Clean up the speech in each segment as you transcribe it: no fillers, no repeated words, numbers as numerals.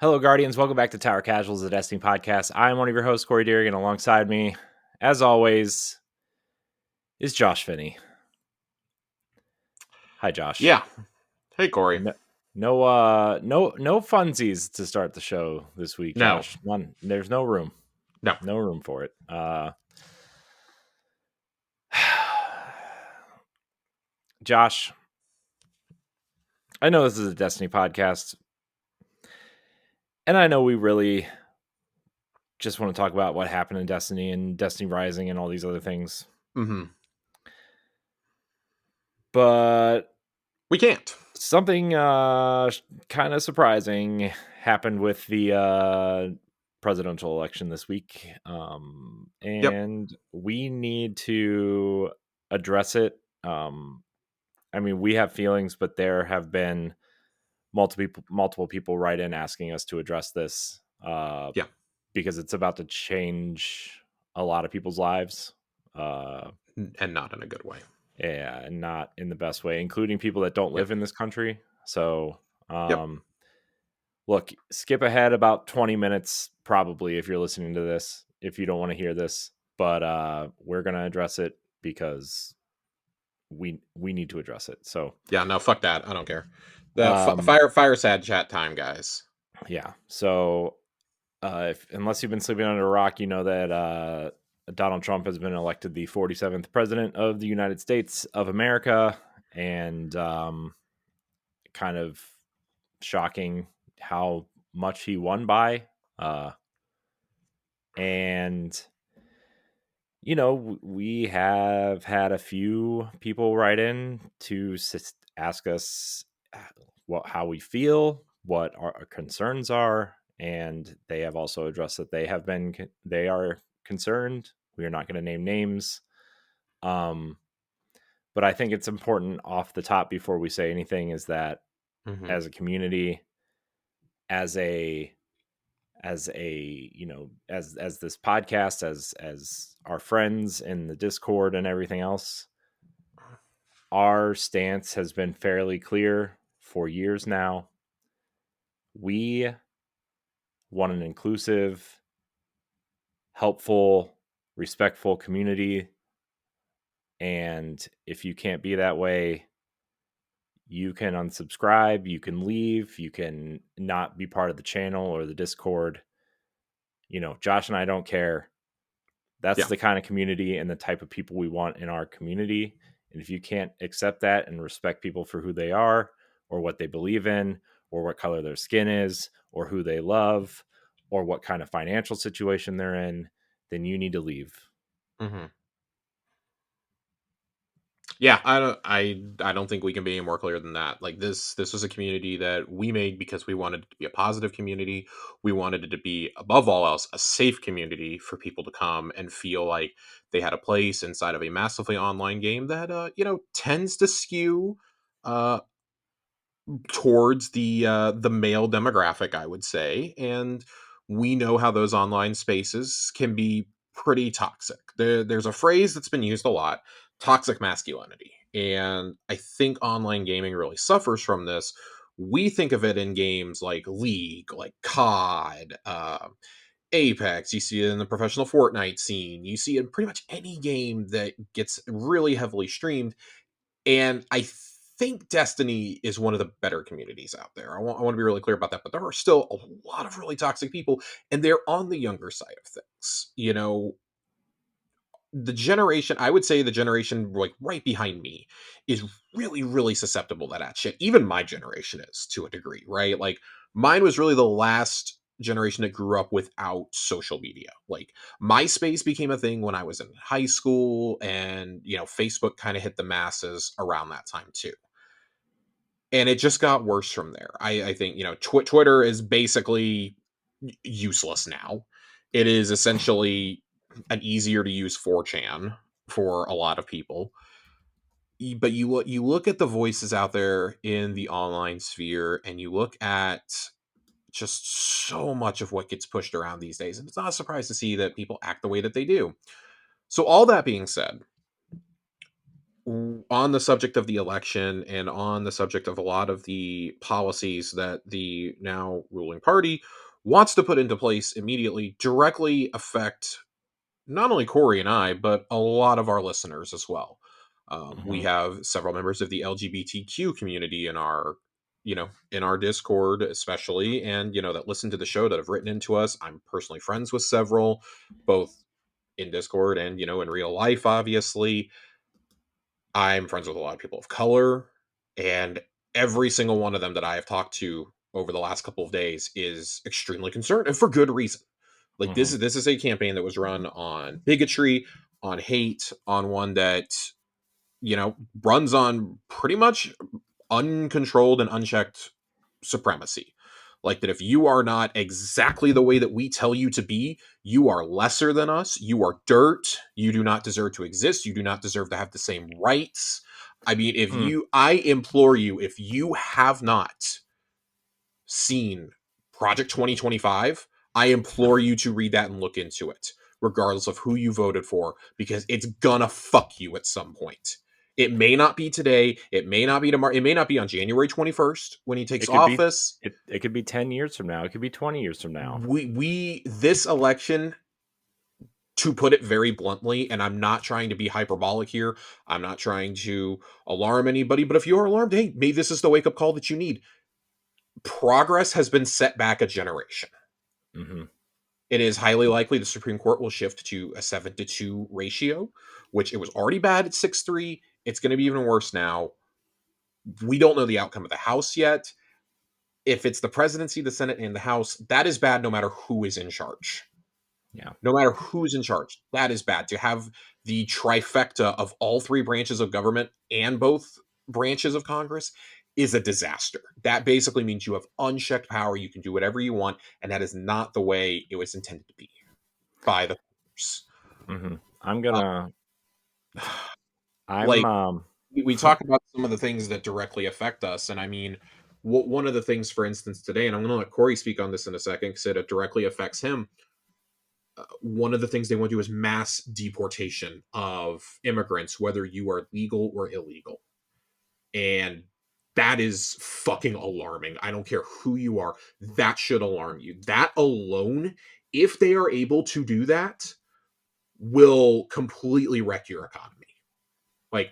Hello, Guardians. Welcome back to Tower Casuals, the Destiny podcast. I'm one of your hosts, Corey Deering, and alongside me, as always, is Josh Finney. Hi, Josh. Yeah. Hey, Corey. No funsies to start the show this week, No, Josh. None. There's no room. no. No room for it. Josh, I know this is a Destiny podcast, and I know we really just want to talk about what happened in Destiny and Destiny Rising and all these other things. Mm-hmm. But We can't. something kind of surprising happened with the presidential election this week. Yep. And we need to address it. I mean, we have feelings, but there have been multiple people write in asking us to address this Yeah. because it's about to change a lot of people's lives. And not in a good way. Yeah, and not in the best way, including people that don't Yep. live in this country. So, Yep. look, skip ahead about 20 minutes, probably, if you're listening to this, if you don't want to hear this. But we're gonna address it because we need to address it. So, Yeah. No. Fuck that. I don't care. The um, fire sad chat time, guys. yeah. So, unless you've been sleeping under a rock, you know that Donald Trump has been elected the 47th president of the United States of America, and kind of shocking how much he won by. And, you know, we have had a few people write in to ask us how we feel, what our concerns are. And they have also addressed that they are concerned. We are not going to name names. But I think it's important off the top before we say anything is that Mm-hmm. as a community, as a as this podcast, as our friends in the Discord and everything else, our stance has been fairly clear for years now. We want an inclusive, helpful, respectful community, and if you can't be that way, you can unsubscribe, you can leave, you can not be part of the channel or the Discord. Josh and I don't care. That's Yeah. the kind of community and the type of people we want in our community. And if you can't accept that and respect people for who they are or what they believe in or what color their skin is or who they love or what kind of financial situation they're in, then you need to leave. Mm-hmm. Yeah. I don't think we can be any more clear than that. Like this was a community that we made because we wanted it to be a positive community. We wanted it to be, above all else, a safe community for people to come and feel like they had a place inside of a massively online game that tends to skew uh towards the male demographic, I would say. And we know how those online spaces can be pretty toxic. There's a phrase that's been used a lot: toxic masculinity. And I think online gaming really suffers from this. We think of it in games like League, like COD, Apex. You see it in the professional Fortnite scene. You see it in pretty much any game that gets really heavily streamed. And I think Destiny is one of the better communities out there. I want to be really clear about that, but there are still a lot of really toxic people, and they're on the younger side of things. The generation, I would say the generation like right behind me, is really, really susceptible to that shit. Even my generation is, to a degree, right? Like, mine was really the last generation that grew up without social media. Like, MySpace became a thing when I was in high school, and Facebook kind of hit the masses around that time too. And it just got worse from there. I think Twitter is basically useless now. It is essentially an easier to use 4chan for a lot of people. But you look at the voices out there in the online sphere, and you look at just so much of what gets pushed around these days, and it's not a surprise to see that people act the way that they do. So all that being said, on the subject of the election and on the subject of a lot of the policies that the now ruling party wants to put into place immediately directly affect not only Corey and I, but a lot of our listeners as well. We Hmm. have several members of the LGBTQ community in our, in our Discord, especially, and, that listen to the show that have written into us. I'm personally friends with several, both in Discord and, in real life, obviously. I'm friends with a lot of people of color, and every single one of them that I have talked to over the last couple of days is extremely concerned, and for good reason. Like Hmm. this is a campaign that was run on bigotry, on hate, on one that runs on pretty much uncontrolled and unchecked supremacy. Like that if you are not exactly the way that we tell you to be, you are lesser than us. You are dirt. You do not deserve to exist. You do not deserve to have the same rights. I mean, I implore you, if you have not seen Project 2025, I implore you to read that and look into it, regardless of who you voted for, because it's gonna fuck you at some point. It may not be today. It may not be tomorrow. It may not be on January 21st when he takes It could be office. it could be 10 years from now. It could be 20 years from now. This election, to put it very bluntly, and I'm not trying to be hyperbolic here, I'm not trying to alarm anybody, but if you're alarmed, hey, maybe this is the wake up call that you need. Progress has been set back a generation. Hmm. It is highly likely the Supreme Court will shift to a 7-2 ratio, which it was already bad at 6-3. It's going to be even worse now. We don't know the outcome of the House yet. If it's the presidency, the Senate, and the House, that is bad no matter who is in charge. Yeah. No matter who's in charge, that is bad. To have the trifecta of all three branches of government and both branches of Congress is a disaster. That basically means you have unchecked power. You can do whatever you want, and that is not the way it was intended to be by the voters. Hmm. I'm Uh, gonna. I'm like we talk about some of the things that directly affect us, and I mean, one of the things, for instance, today, and I'm going to let Corey speak on this in a second because it directly affects him. One of the things they want to do is mass deportation of immigrants, whether you are legal or illegal, and that is fucking alarming. I don't care who you are; that should alarm you. That alone, if they are able to do that, will completely wreck your economy. Like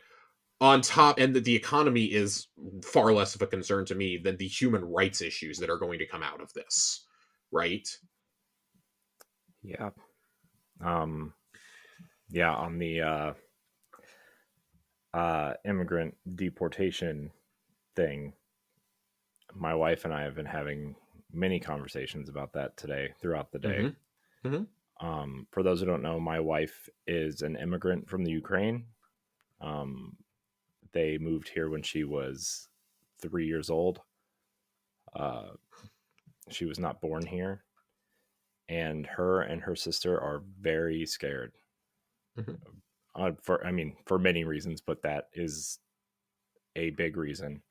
on top, and the economy is far less of a concern to me than the human rights issues that are going to come out of this, right? Yeah. Um. Yeah. On the immigrant deportation thing, my wife and I have been having many conversations about that today throughout the day. Mm-hmm. Mm-hmm. For those who don't know, my wife is an immigrant from the Ukraine. Um, they moved here when she was 3 years old. Uh, she was not born here, and her sister are very scared. Mm-hmm. For many reasons, but that is a big reason.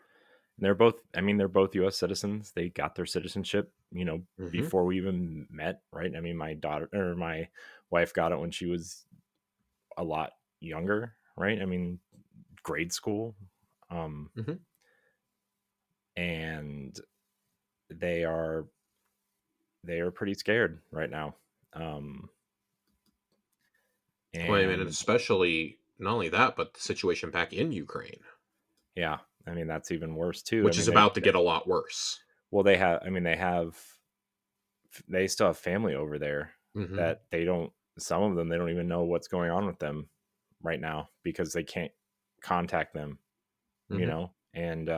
And they're both U.S. citizens. They got their citizenship, Mm-hmm. before we even met, right? I mean, my wife got it when she was a lot younger, right? I mean, grade school, um, Mm-hmm. and they are they are pretty scared right now, um, Well, I mean, and especially not only that, but the situation back in Ukraine, yeah, I mean that's even worse too. I which is mean about to get a lot worse. they still have family over there Mm-hmm. that they don't. Some of them they don't even know what's going on with them right now because they can't contact them, Mm-hmm. and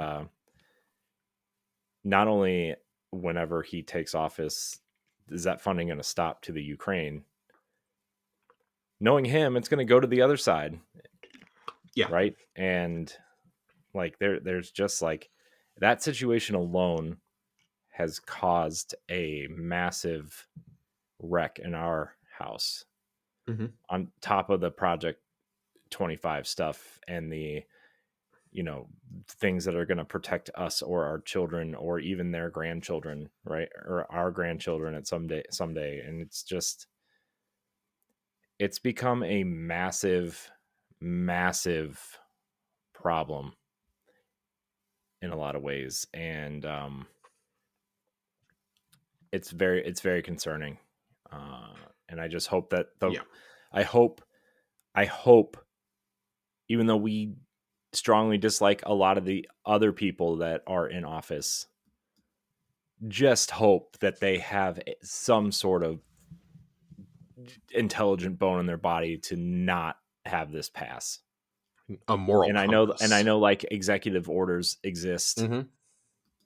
not only whenever he takes office is that funding going to stop to the Ukraine. Knowing him, it's going to go to the other side, Yeah. right? And like there's just like that situation alone has caused a massive wreck in our house Mm-hmm. on top of the Project 25 stuff and the you know things that are going to protect us or our children or even their grandchildren, right? Or our grandchildren at someday. And it's become a massive problem in a lot of ways, and it's very concerning. And I just hope that Yeah. I hope I hope, even though we strongly dislike a lot of the other people that are in office, just hope that they have some sort of intelligent bone in their body to not have this pass. A moral And I compass. know like executive orders exist Hmm.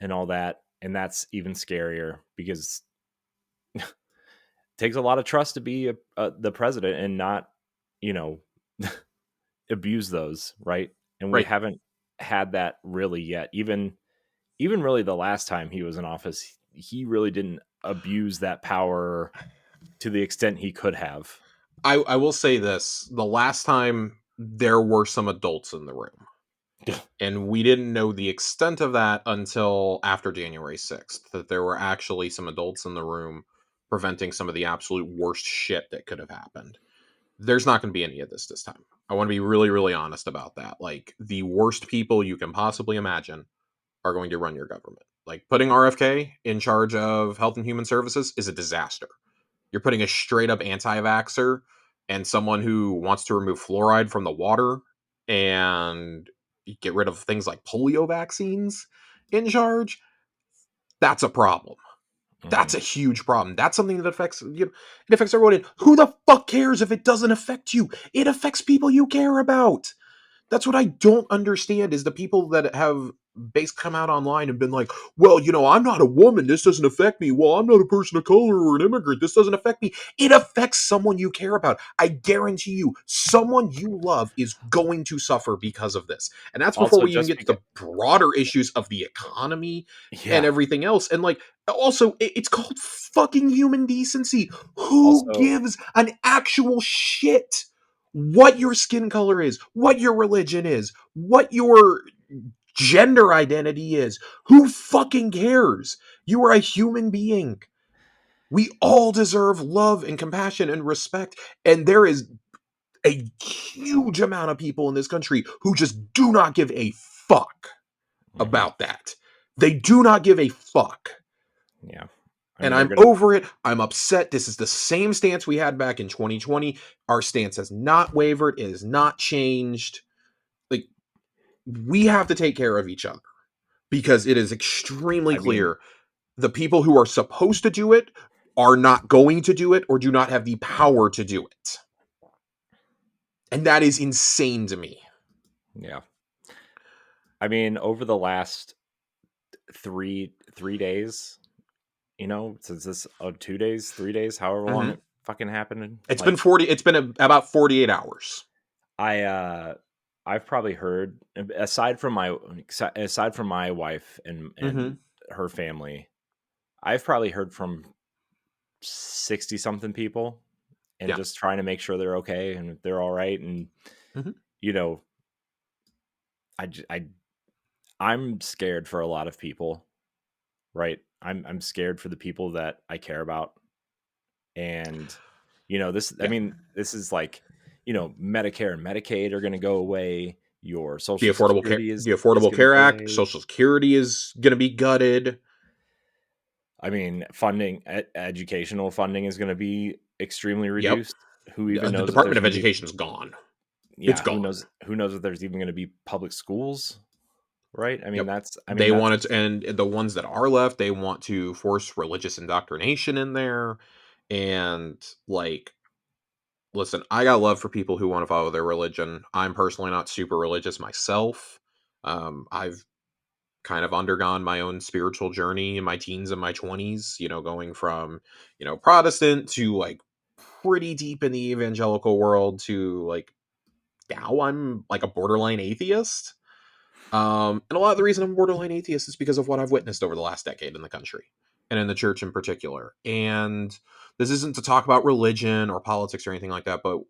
and all that, and that's even scarier because it takes a lot of trust to be the president and not, you know, abuse those, right? And we Right. haven't had that really yet. Even really the last time he was in office, he really didn't abuse that power to the extent he could have. I will say this: the last time there were some adults in the room, and we didn't know the extent of that until after January 6th. That there were actually some adults in the room preventing some of the absolute worst shit that could have happened. There's not going to be any of this time. I want to be really, really honest about that. Like, the worst people you can possibly imagine are going to run your government. Like, putting RFK in charge of Health and Human Services is a disaster. You're putting a straight up anti vaxxer and someone who wants to remove fluoride from the water and get rid of things like polio vaccines in charge. That's a problem. That's Mhm. a huge problem. That's something that affects it affects everyone. And who the fuck cares if it doesn't affect you? It affects people you care about. That's what I don't understand is the people that have basically come out online and been like, well, I'm not a woman. This doesn't affect me. Well, I'm not a person of color or an immigrant. This doesn't affect me. It affects someone you care about. I guarantee you, someone you love is going to suffer because of this. And that's before Also, we even just get to because, the broader issues of the economy and yeah. everything else. And like, also, it's called fucking human decency. Who Also, gives an actual shit what your skin color is, what your religion is, what your gender identity is? Who fucking cares? You are a human being. We all deserve love and compassion and respect. And there is a huge amount of people in this country who just do not give a fuck mhm, about that. They do not give a fuck. yeah. I And mean, they're I'm gonna. over it. I'm upset. This is the same stance we had back in 2020. Our stance has not wavered. It has not changed. Like, we have to take care of each other because it is extremely I mean, clear the people who are supposed to do it are not going to do it or do not have the power to do it. And that is insane to me. yeah. I mean, over the last three days, since this 2 days, 3 days, however long Mhm. it fucking happened, It's been like 40 it's been about 48 hours. I I've probably heard, aside from my wife and Mhm. her family, I've probably heard from 60 something people, and Yeah. just trying to make sure they're okay and they're all right. And Mhm. you know I, j- I'm scared for a lot of people, right? I'm scared for the people that I care about. And this, I Yeah. mean, this is like, Medicare and Medicaid are going to go away. Your The social Affordable Care security the is Affordable going to Care go Act, away. Social Security is going to be gutted. I mean, educational funding is going to be extremely Yep. reduced. Who even The knows if Department there's of going to be? Education is gone. It's Yeah, gone. who knows if there's even going to be public schools, right? Yep. I mean They that's wanted to, and the ones that are left, they want to force religious indoctrination in there. And like, listen, I got love for people who want to follow their religion. I'm personally not super religious myself. I've kind of undergone my own spiritual journey in my teens and my 20s, going from, Protestant to like pretty deep in the evangelical world to like now I'm like a borderline atheist. And a lot of the reason I'm a borderline atheist is because of what I've witnessed over the last decade in the country and in the church in particular. And this isn't to talk about religion or politics or anything like that, but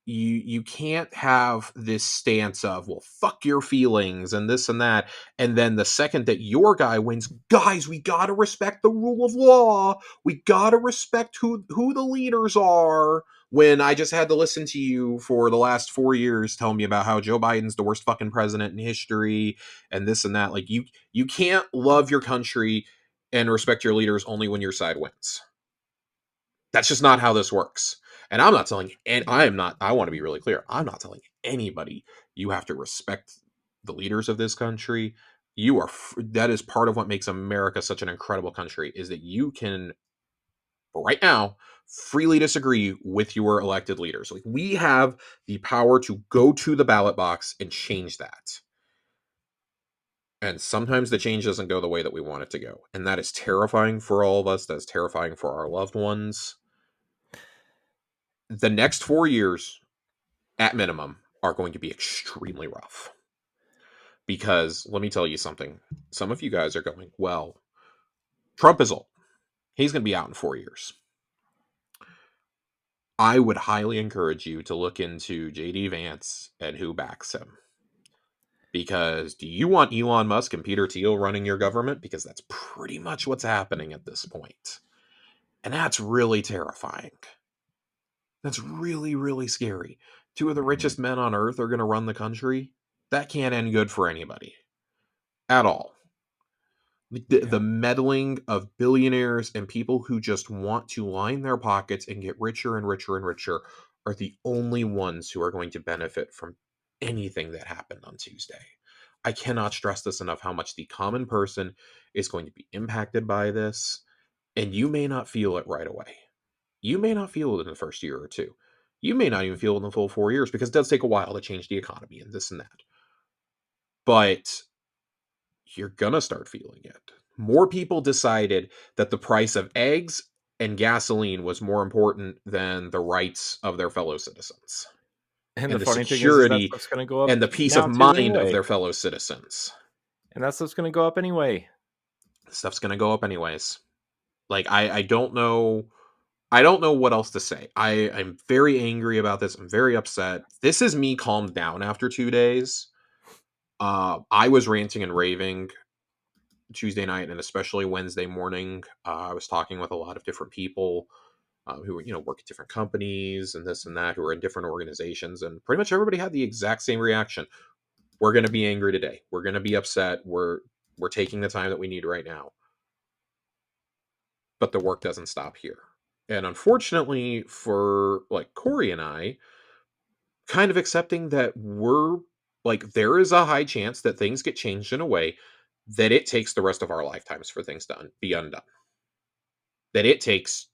you can't have this stance of, well, fuck your feelings and this and that, and then the second that your guy wins, guys, we gotta respect the rule of law. We gotta respect who the leaders are. when I just had to listen to you for the last 4 years tell me about how Joe Biden's the worst fucking president in history and this and that. Like you can't love your country and respect your leaders only when your side wins. That's just not how this works. And I'm not telling, and I am not, I want to be really clear. I'm not telling anybody you have to respect the leaders of this country. That is part of what makes America such an incredible country, is that you can, right now, freely disagree with your elected leaders. Like, we have the power to go to the ballot box and change that. And sometimes the change doesn't go the way that we want it to go. And that is terrifying for all of us. That's terrifying for our loved ones. The next 4 years, at minimum, are going to be extremely rough. Because let me tell you something. Some of you guys are going, well, Trump is old. He's going to be out in 4 years. I would highly encourage you to look into JD Vance and who backs him. Because do you want Elon Musk and Peter Thiel running your government? Because that's pretty much what's happening at this point. And that's really terrifying. That's really, really scary. Two of the richest men on earth are going to run the country. That can't end good for anybody at all. The meddling of billionaires and people who just want to line their pockets and get richer and richer and richer are the only ones who are going to benefit from anything that happened on Tuesday. I cannot stress this enough, how much the common person is going to be impacted by this, and you may not feel it right away. You may not feel it in the first year or two. You may not even feel it in the full 4 years, because it does take a while to change the economy and this and that. But you're gonna start feeling it. More people decided that the price of eggs and gasoline was more important than the rights of their fellow citizens, And the and the funny thing is that security stuff's going to go up and the peace of now too mind of anyway. their fellow citizens. And that stuff's going to go up anyway. Stuff's gonna go up anyways. Like, I don't know. I don't know what else to say. I'm very angry about this. I'm very upset. This is me calmed down after 2 days. I was ranting and raving Tuesday night and especially Wednesday morning. I was talking with a lot of different people who work at different companies and this and that, who are in different organizations, and pretty much everybody had the exact same reaction. We're going to be angry today. We're going to be upset. We're taking the time that we need right now. But the work doesn't stop here. And unfortunately for like Corey and I, kind of accepting that we're like, there is a high chance that things get changed in a way that it takes the rest of our lifetimes for things to be undone. That it takes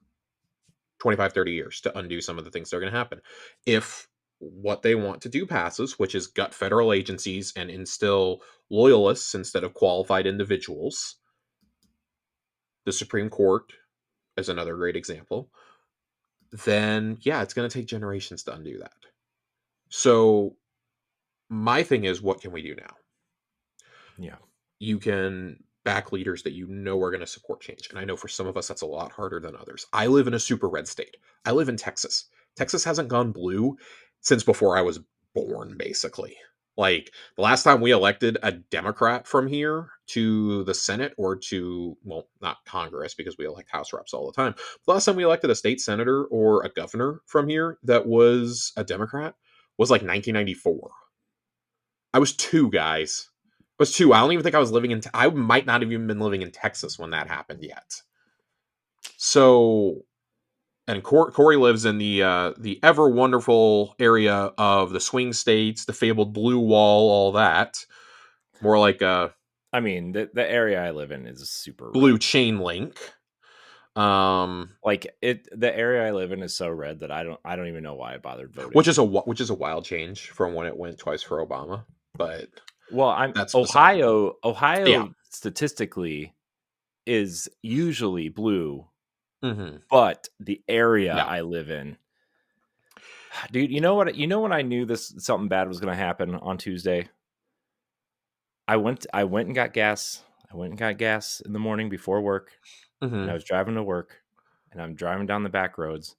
25, 30 years to undo some of the things that are going to happen. If what they want to do passes, which is gut federal agencies and instill loyalists instead of qualified individuals, the Supreme Court is another great example, then yeah, it's going to take generations to undo that. So my thing is, what can we do now? Yeah. You can back leaders that you know are going to support change. And I know for some of us, that's a lot harder than others. I live in a super red state. I live in Texas. Texas hasn't gone blue since before I was born, basically. Like, the last time we elected a Democrat from here to the Senate or to, well, not Congress, because we elect House reps all the time. The last time we elected a state senator or a governor from here that was a Democrat was like 1994. I was two, guys. I was two. I don't even think I was living in. I might not have even been living in Texas when that happened yet. So, and Corey lives in the ever wonderful area of the swing states, the fabled blue wall, all that. More like a I mean, the area I live in is super blue red. chain link. Like the area I live in is so red that I don't even know why I bothered voting. Which is a wild change from when it went twice for Obama, but Well, I'm that's beside the point. Ohio. Yeah. Ohio statistically is usually blue, Mm-hmm. but the area Yeah. I live in, dude, you know what? You know when I knew this something bad was going to happen on Tuesday? I went and got gas. I went and got gas in the morning before work, and I Mm-hmm. was driving to work, and I'm driving down the back roads,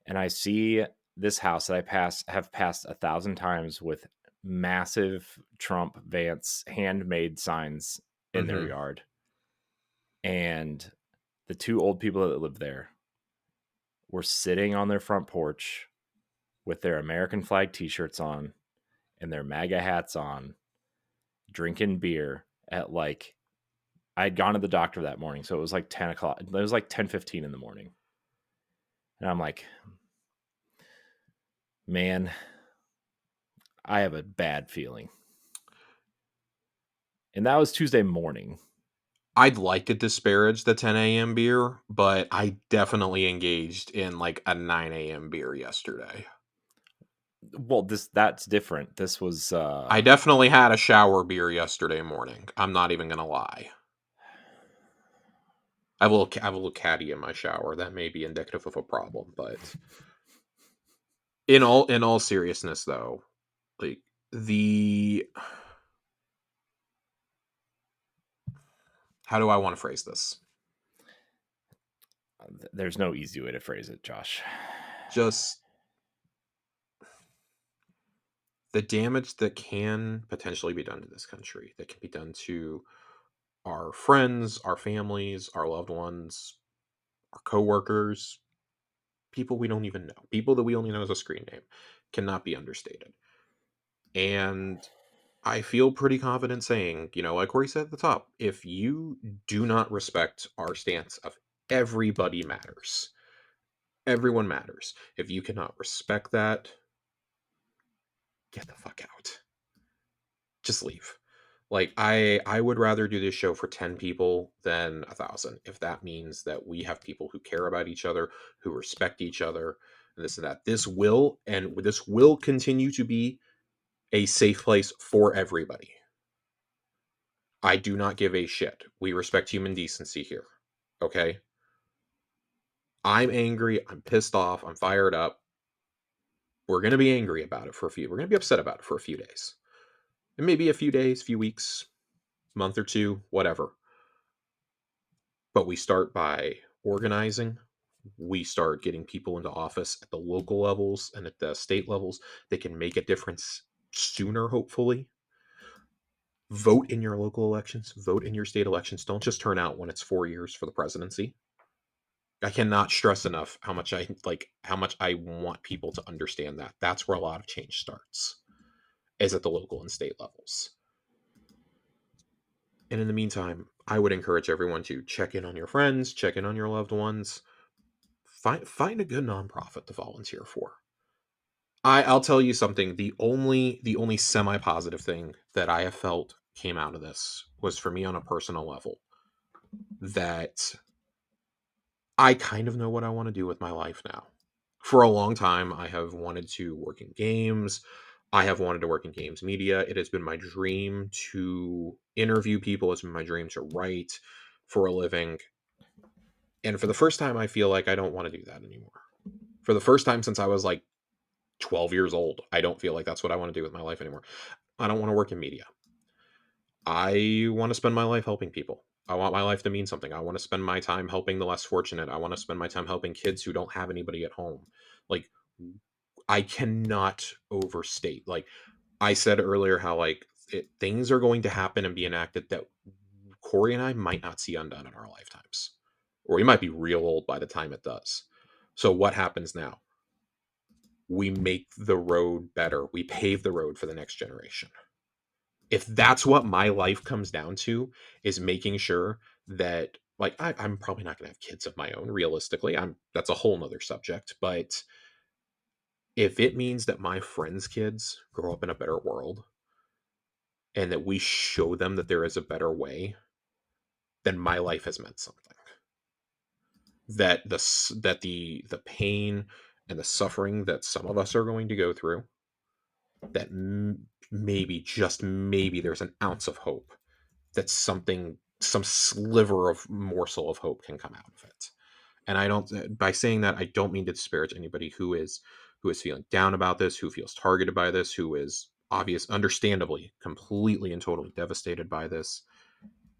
and I see this house that have passed 1,000 times with massive Trump Vance handmade signs in their Mm-hmm. yard. And the two old people that live there were sitting on their front porch with their American flag t-shirts on and their MAGA hats on, drinking beer at like, I had gone to the doctor that morning, so it was like 10 o'clock. It was like 10:15 in the morning. And I'm like, man, I have a bad feeling. And that was Tuesday morning. I'd like to disparage the 10 a.m. beer, but I definitely engaged in like a 9 a.m. beer yesterday. Well, that's different. This was I definitely had a shower beer yesterday morning. I'm not even gonna lie. I have a little caddy in my shower. That may be indicative of a problem, but in all seriousness, though, like the how do I want to phrase this? there's no easy way to phrase it, Josh. Just the damage that can potentially be done to this country, that can be done to our friends, our families, our loved ones, our coworkers, people we don't even know, people that we only know as a screen name, cannot be understated. And I feel pretty confident saying, like Corey said at the top, if you do not respect our stance of everybody matters, everyone matters. If you cannot respect that, get the fuck out. Just leave. Like I would rather do this show for 10 people than 1,000. If that means that we have people who care about each other, who respect each other, and this and that. This will continue to be a safe place for everybody. I do not give a shit. We respect human decency here. Okay? I'm angry, I'm pissed off, I'm fired up. We're going to be angry about it we're going to be upset about it for a few days. And maybe a few days, few weeks, month or two, whatever. But we start by organizing. We start getting people into office at the local levels and at the state levels. They can make a difference sooner, hopefully. Vote in your local elections, vote in your state elections. Don't just turn out when it's 4 years for the presidency. I cannot stress enough how much I want people to understand that. That's where a lot of change starts, is at the local and state levels. And in the meantime, I would encourage everyone to check in on your friends, check in on your loved ones, find a good nonprofit to volunteer for. I'll tell you something. The only semi positive thing that I have felt came out of this was, for me, on a personal level, that I kind of know what I want to do with my life now. For a long time, I have wanted to work in games. I have wanted to work in games media. It has been my dream to interview people. It's been my dream to write for a living. And for the first time, I feel like I don't want to do that anymore. For the first time since I was like 12 years old, I don't feel like that's what I want to do with my life anymore. I don't want to work in media. I want to spend my life helping people. I want my life to mean something. I want to spend my time helping the less fortunate. I want to spend my time helping kids who don't have anybody at home. Like, I cannot overstate. Like I said earlier, how things are going to happen and be enacted that Corey and I might not see undone in our lifetimes, or we might be real old by the time it does. So what happens now? We make the road better. We pave the road for the next generation. If that's what my life comes down to, is making sure that, like, I'm probably not going to have kids of my own. Realistically, that's a whole nother subject. But if it means that my friends' kids grow up in a better world, and that we show them that there is a better way, then my life has meant something. That the pain and the suffering that some of us are going to go through, that maybe, just maybe, there's an ounce of hope, that some sliver of morsel of hope can come out of it. And I don't, by saying that, I don't mean to disparage anybody who is feeling down about this, who feels targeted by this, who is understandably, completely and totally devastated by this.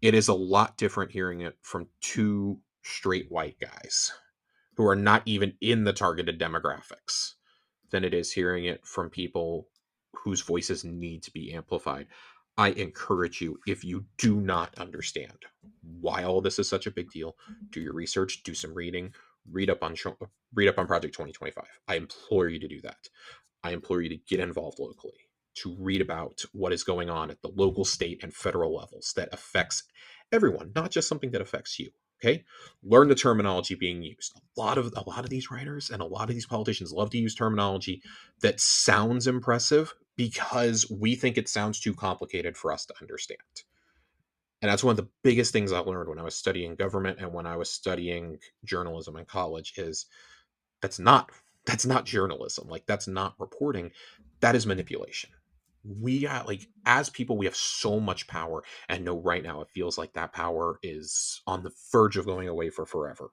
It is a lot different hearing it from two straight white guys who are not even in the targeted demographics than it is hearing it from people whose voices need to be amplified. I encourage you, if you do not understand why all this is such a big deal, do your research, do some reading, read up on read up on Project 2025. I implore you to do that. I implore you to get involved locally, to read about what is going on at the local, state, and federal levels that affects everyone, not just something that affects you. Okay, learn the terminology being used. A lot of these writers and a lot of these politicians love to use terminology that sounds impressive because we think it sounds too complicated for us to understand. And that's one of the biggest things I learned when I was studying government and when I was studying journalism in college is that's not that's not journalism. Like that's not reporting. That is manipulation. We got like as people we have so much power and no right now it feels like that power is on the verge of going away for forever.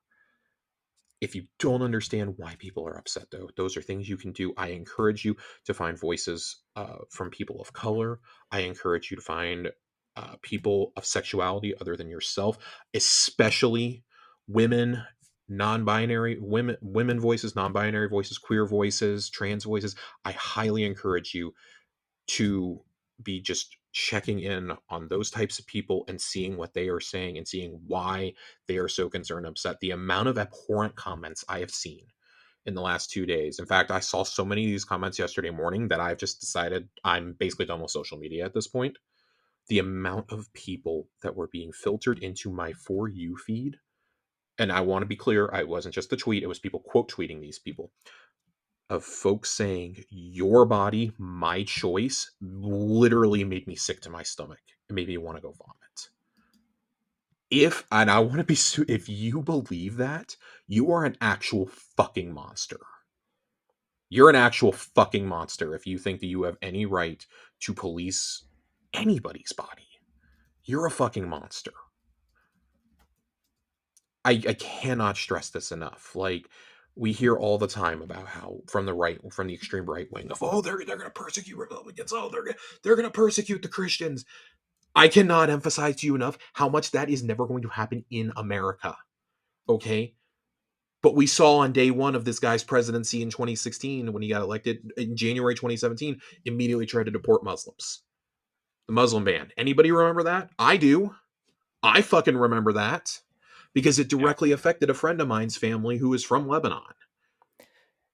If you don't understand why people are upset though, those are things you can do. I encourage you to find voices from people of color. I encourage you to find people of sexuality other than yourself, especially women, non-binary women voices, non-binary voices, queer voices, trans voices. I highly encourage you to be just checking in on those types of people and seeing what they are saying and seeing why they are so concerned and upset. The amount of abhorrent comments I have seen in the last 2 days. In fact, I saw so many of these comments yesterday morning that I've just decided I'm basically done with social media at this point. The amount of people that were being filtered into my For You feed, and I want to be clear, I wasn't just the tweet, it was people quote tweeting these people of folks saying your body, my choice, literally made me sick to my stomach. It made me want to go vomit. If and I want to be if you believe that, you are an actual fucking monster. You're an actual fucking monster if you think that you have any right to police anybody's body. You're a fucking monster. I cannot stress this enough. Like we hear all the time about how from the extreme right wing of they're gonna persecute Republicans. They're gonna persecute the Christians. I cannot emphasize to you enough how much that is never going to happen in America. Okay? But we saw on day one of this guy's presidency in 2016 when he got elected in January 2017, immediately tried to deport Muslims. The Muslim ban. Anybody remember that? I do. I fucking remember that because it Yeah. directly affected a friend of mine's family who is from Lebanon.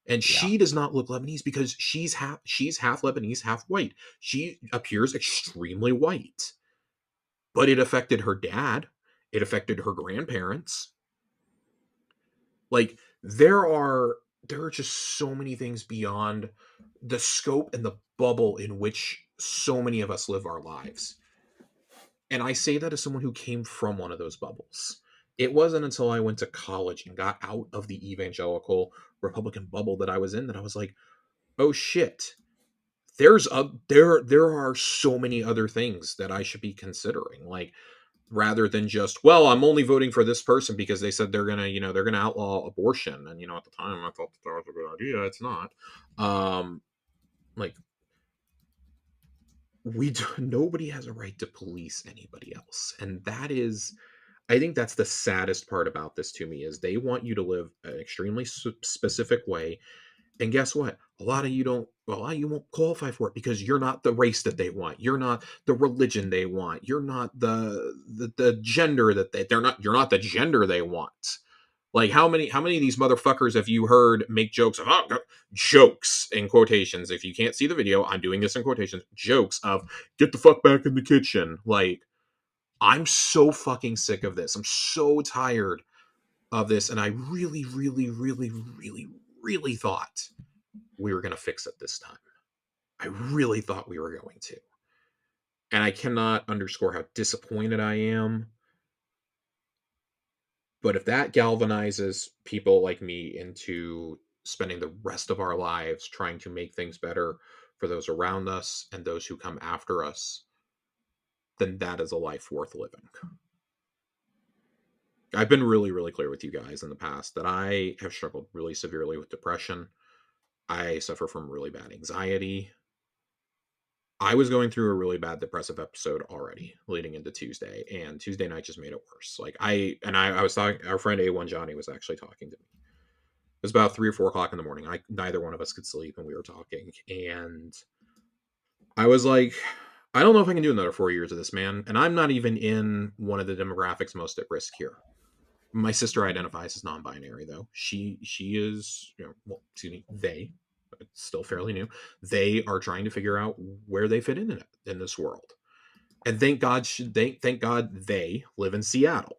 And Yeah. she does not look Lebanese because she's half Lebanese, half white. She appears extremely white. But it affected her dad. It affected her grandparents. Like there are just so many things beyond the scope and the bubble in which so many of us live our lives. And I say that as someone who came from one of those bubbles. It wasn't until I went to college and got out of the evangelical Republican bubble that I was in that I was like, "Oh shit. There are so many other things that I should be considering." Like rather than just, well, I'm only voting for this person because they said they're gonna outlaw abortion. And at the time I thought that was a good idea. It's not. Um, like nobody has a right to police anybody else, and that is, I think that's the saddest part about this to me is they want you to live an extremely specific way. And guess what? A lot of you won't qualify for it because you're not the race that they want. You're not the religion they want. You're not the gender that you're not the gender they want. Like how many of these motherfuckers have you heard make jokes of jokes in quotations? If you can't see the video, I'm doing this in quotations. Jokes of get the fuck back in the kitchen. Like I'm so fucking sick of this. I'm so tired of this, and I really, really, really, really, really thought we were going to fix it this time. I really thought we were going to. And I cannot underscore how disappointed I am. But if that galvanizes people like me into spending the rest of our lives trying to make things better for those around us and those who come after us, then that is a life worth living. I've been really, really clear with you guys in the past that I have struggled really severely with depression. I suffer from really bad anxiety. I was going through a really bad depressive episode already leading into Tuesday, and Tuesday night just made it worse. Like I was talking, our friend A1 Johnny was actually talking to me. It was about 3 or 4 o'clock in the morning. Neither one of us could sleep, and we were talking, and I was like, I don't know if I can do another 4 years of this, man. And I'm not even in one of the demographics most at risk here. My sister identifies as non-binary, though. She is, well, excuse me, they, it's still fairly new. They are trying to figure out where they fit in this world. And thank God they live in Seattle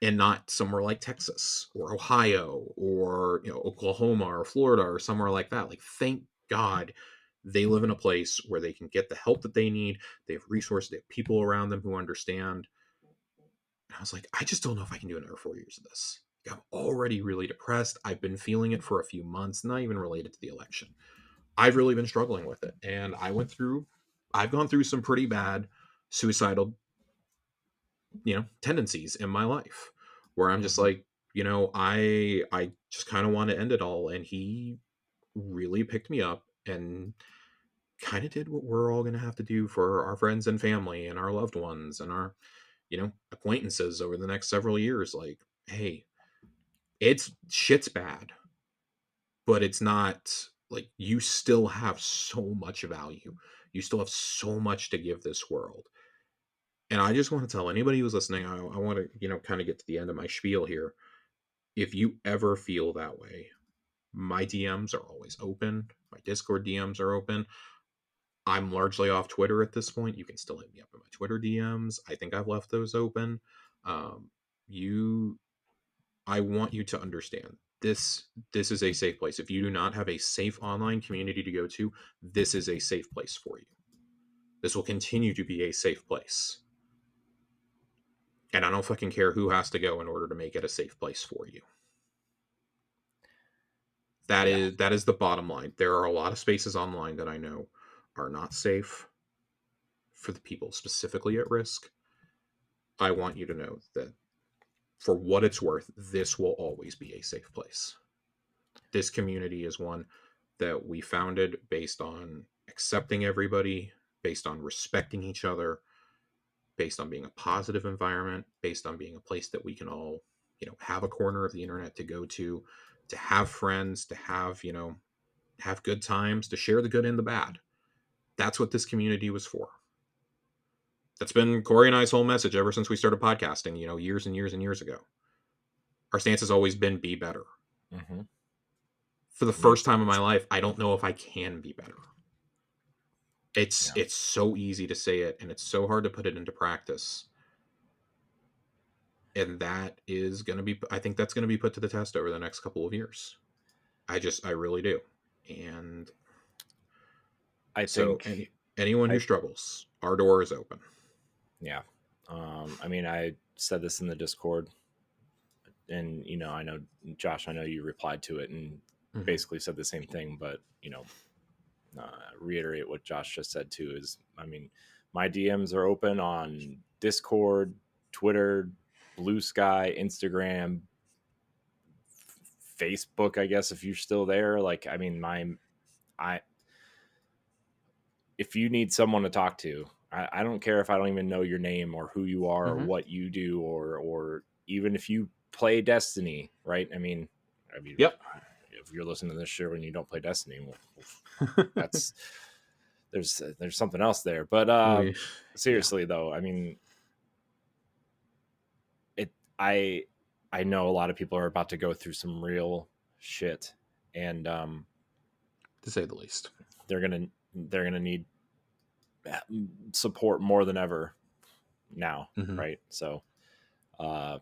and not somewhere like Texas or Ohio or Oklahoma or Florida or somewhere like that. Like, thank God they live in a place where they can get the help that they need. They have resources, they have people around them who understand. And I was like, I just don't know if I can do another 4 years of this. I'm already really depressed. I've been feeling it for a few months, not even related to the election. I've really been struggling with it. And I've gone through some pretty bad suicidal, tendencies in my life where I'm just Mhm. like, I just kind of want to end it all. And he really picked me up and kind of did what we're all going to have to do for our friends and family and our loved ones and our, acquaintances over the next several years. Like, hey, it's shit's bad, but it's not like you still have so much value. You still have so much to give this world. And I just want to tell anybody who's listening, I want to, kind of get to the end of my spiel here. If you ever feel that way, my DMs are always open. My Discord DMs are open. I'm largely off Twitter at this point. You can still hit me up in my Twitter DMs. I think I've left those open. Um, you, I want you to understand this is a safe place. If you do not have a safe online community to go to, this is a safe place for you. This will continue to be a safe place. And I don't fucking care who has to go in order to make it a safe place for you. Yeah. That is the bottom line. There are a lot of spaces online that I know are not safe for the people specifically at risk. I want you to know that for what it's worth, this will always be a safe place. This community is one that we founded based on accepting everybody, based on respecting each other, based on being a positive environment, based on being a place that we can all, have a corner of the internet to go to have friends, to have, have good times, to share the good and the bad. That's what this community was for. That's been Corey and I's whole message ever since we started podcasting, years and years and years ago. Our stance has always been be better. Hmm. For the first Makes time in my sense. life, I don't know if I can be better. It's Yeah. it's so easy to say it and it's so hard to put it into practice. And that is going to be, I think that's going to be put to the test over the next couple of years. I really do. And I so think anyone who I struggles, our door is open. yeah. I mean, I said this in the Discord, and I know Josh. I know you replied to it and Mm-hmm. basically said the same thing, but reiterate what Josh just said too. Is I mean, my DMs are open on Discord, Twitter, Blue Sky, Instagram, Facebook. I guess if you're still there, like I mean, I if you need someone to talk to, I don't care if I don't even know your name or who you are or Mm-hmm. what you do or even if you play Destiny, right? I mean, Yep. if you're listening to this show and you don't play Destiny, well, that's there's something else there. But We, yeah. seriously though, I mean, it I I know a lot of people are about to go through some real shit, and To say the least. they're gonna need support more than ever now, Mm-hmm. right? So uh,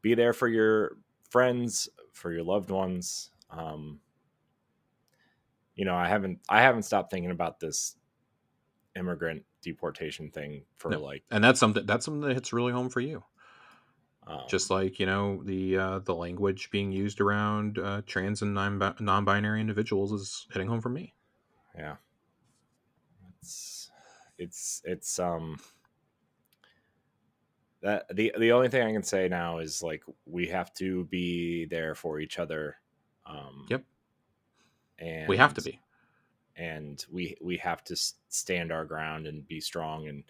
be there for your friends, for your loved ones. I haven't stopped thinking about this immigrant deportation thing for No, like and that's something that hits really home for you. Just um, like the language being used around trans and non-binary individuals is hitting home for me. yeah, it's that the only thing I can say now is like we have to be there for each other, um, Yep, we have to and be. we have to stand our ground and be strong and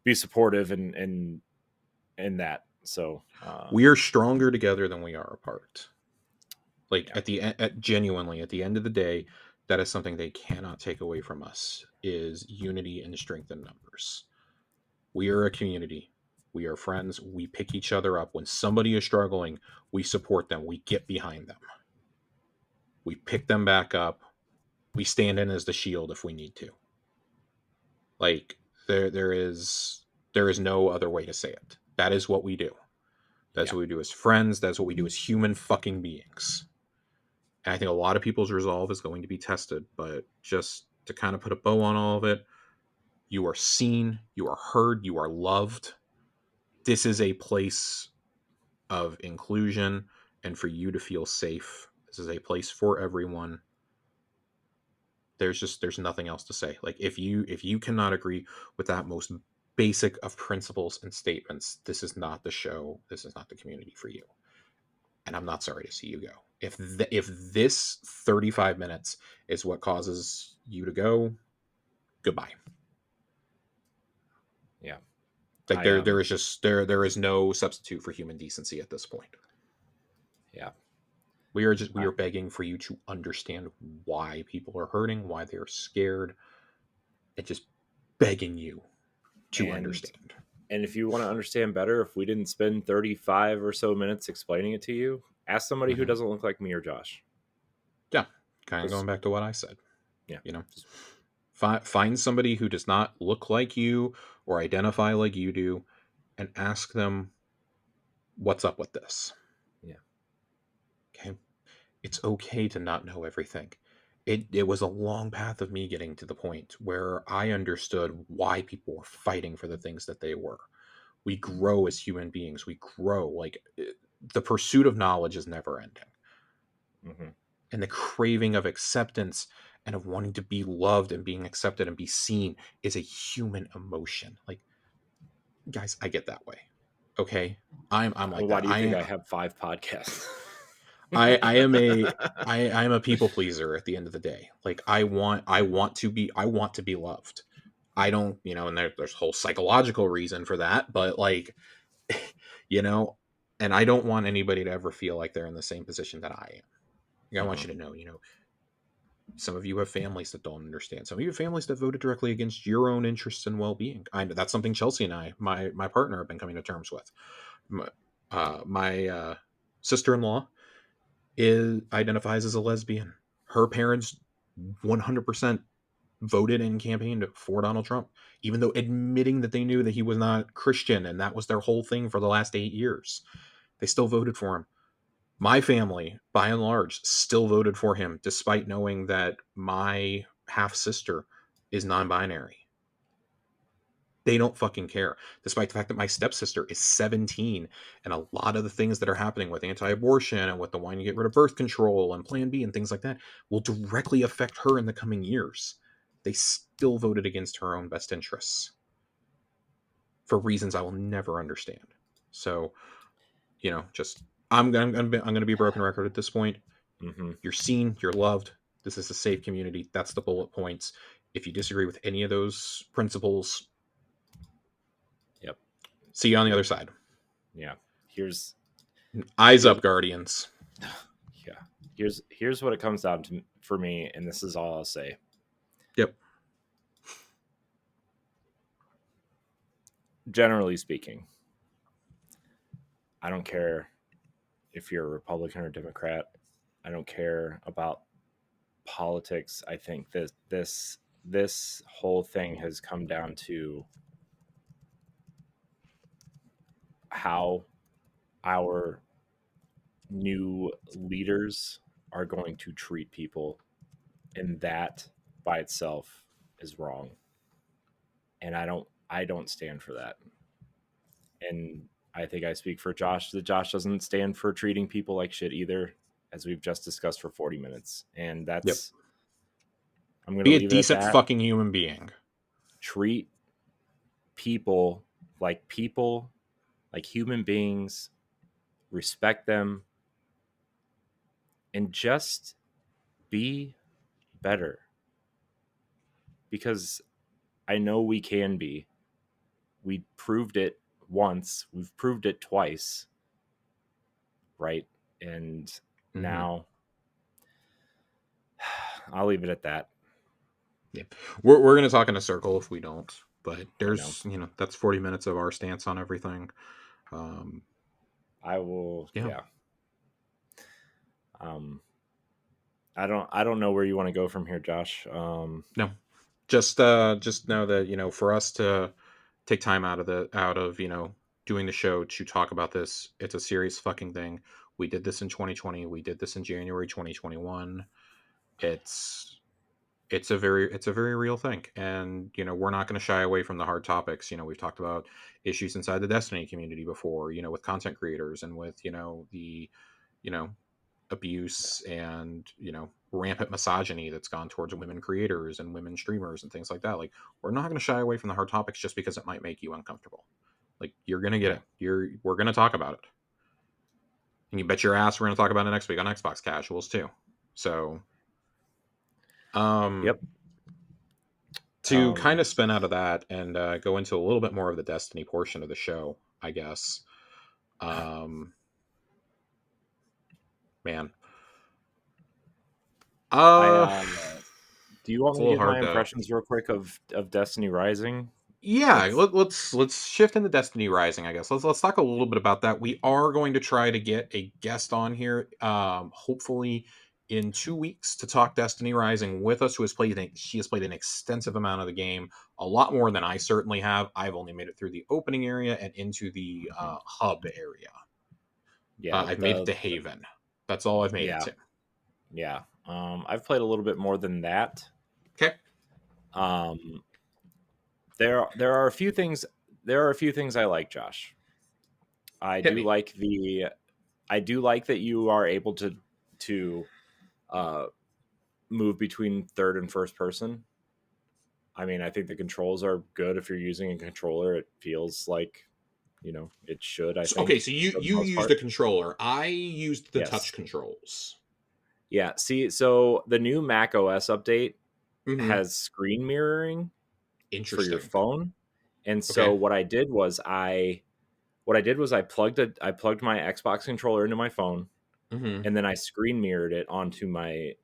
be supportive and that. So We are stronger together than we are apart. Like yeah, genuinely at the end of the day, that is something they cannot take away from us is unity and strength in numbers. We are a community. We are friends. We pick each other up. When somebody is struggling, we support them. We get behind them. We pick them back up. We stand in as the shield if we need to. Like there is no other way to say it. That is what we do. That's Yeah. what we do as friends. That's what we do as human fucking beings. And I think a lot of people's resolve is going to be tested, but just to kind of put a bow on all of it, you are seen, you are heard, you are loved. This is a place of inclusion and for you to feel safe. This is a place for everyone. There's nothing else to say. Like if you cannot agree with that most basic of principles and statements, this is not the show. This is not the community for you. And I'm not sorry to see you go. If this 35 minutes is what causes you to go, goodbye. Yeah. Like there is just there is no substitute for human decency at this point. Yeah. We are begging for you to understand why people are hurting, why they are scared, and just begging you to understand. And if you want to understand better, if we didn't spend 35 or so minutes explaining it to you, ask somebody who doesn't look like me or Josh. Yeah, kind of going back to what I said. Yeah. Find somebody who does not look like you or identify like you do, and ask them, "What's up with this?" Yeah. Okay, it's okay to not know everything. It was a long path of me getting to the point where I understood why people were fighting for the things that they were. We grow as human beings. We grow. The pursuit of knowledge is never ending. Mm-hmm. And the craving of acceptance and of wanting to be loved and being accepted and be seen is a human emotion. Like, guys, I get that way. Okay, I'm like Why that. do you think I have 5 podcasts? I am I am a people pleaser at the end of the day. Like I want to be loved. I don't, and there's a whole psychological reason for that, but like, you know, and I don't want anybody to ever feel like they're in the same position that I am. Like, I want you to know, some of you have families that don't understand. Some of you have families that voted directly against your own interests and well-being. That's something Chelsea and I, my partner, have been coming to terms with. My sister-in-law identifies as a lesbian. Her parents 100% voted and campaigned for Donald Trump, even though admitting that they knew that he was not Christian and that was their whole thing for the last 8 years. They still voted for him. My family, by and large, still voted for him, despite knowing that my half sister is non binary. They don't fucking care, despite the fact that my stepsister is 17, and a lot of the things that are happening with anti abortion and with the wanting to get rid of birth control and Plan B and things like that will directly affect her in the coming years. They still voted against her own best interests for reasons I will never understand. So, just I'm gonna be a broken record at this point. Mm-hmm. You're seen, you're loved. This is a safe community. That's the bullet points. If you disagree with any of those principles, Yep. see you on the other side. Yeah. Eyes up, Guardians. Yeah. Here's what it comes down to for me, and this is all I'll say. Yep. Generally speaking, I don't care if you're a Republican or Democrat. I don't care about politics. I think that this whole thing has come down to how our new leaders are going to treat people, and that by itself is wrong. And I don't stand for that. And I think I speak for Josh that Josh doesn't stand for treating people like shit either, as we've just discussed for 40 minutes. And that's Yep. I'm going to Be a leave decent it at that. fucking human being. Treat people, like human beings, respect them, and just be better. Because I know we can be. We proved it once, we've proved it twice, right? And now I'll leave it at that. Yeah, we're gonna talk in a circle if we don't But I know. there's, that's 40 minutes of our stance on everything. Um, I will. yeah, Yeah. Um. I don't know where you want to go from here, Josh. no, just know that, for us to take time out of, doing the show to talk about this, it's a serious fucking thing. We did this in 2020. We did this in January 2021. It's it's a very real thing, and we're not going to shy away from the hard topics. We've talked about issues inside the Destiny community before, with content creators and with the you know abuse and rampant misogyny that's gone towards women creators and women streamers and things like that. Like, we're not going to shy away from the hard topics just because it might make you uncomfortable. Like, you're going to get Yeah. it. We're going to talk about it, and you bet your ass we're going to talk about it next week on Xbox Casuals too. So um Yep. to kind Um. of spin out of that and go into a little bit more of the Destiny portion of the show, I guess. Um, man, I. uh, Do you want it's a me to little give my hard to. impressions real quick of Destiny Rising? Yeah, It's let's shift into Destiny Rising. I guess let's talk a little bit about that. We are going to try to get a guest on here, hopefully in 2 weeks, to talk Destiny Rising with us. She has played an extensive amount of the game, a lot more than I certainly have. I've only made it through the opening area and into the Mhm. hub area. Yeah. I've made it to Haven. That's all I've made it Yeah. to. Yeah. I've played a little bit more than that. Okay, Um. There are a few things. There are a few things I like, Josh. I hit do me. like the. I do like that you are able to uh, move between third and first person. I mean, I think the controls are good if you're using a controller. It feels like, it should, I Okay, think, so you for the you most used part. a controller. I used the touch Yes. controls. Yeah. See, so the new Mac OS update Hmm. has screen mirroring for your Interesting. phone. And so Okay. I plugged my Xbox controller into my phone, Hmm. and then I screen mirrored it onto my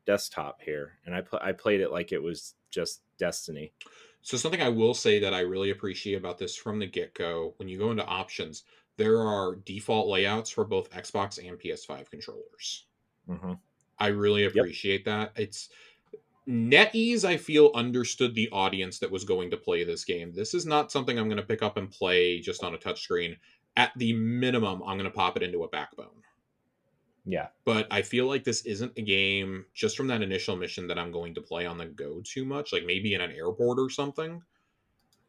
desktop here, and I played it like it was just Destiny. So something I will say that I really appreciate about this from the get-go, when you go into options, there are default layouts for both Xbox and PS5 controllers. Hmm. I really Yep. appreciate that. It's NetEase, I feel, understood the audience that was going to play this game. This is not something I'm going to pick up and play just on a touchscreen. At the minimum, I'm going to pop it into a backbone. Yeah. But I feel like this isn't a game just from that initial mission that I'm going to play on the go too much, like maybe in an airport or something.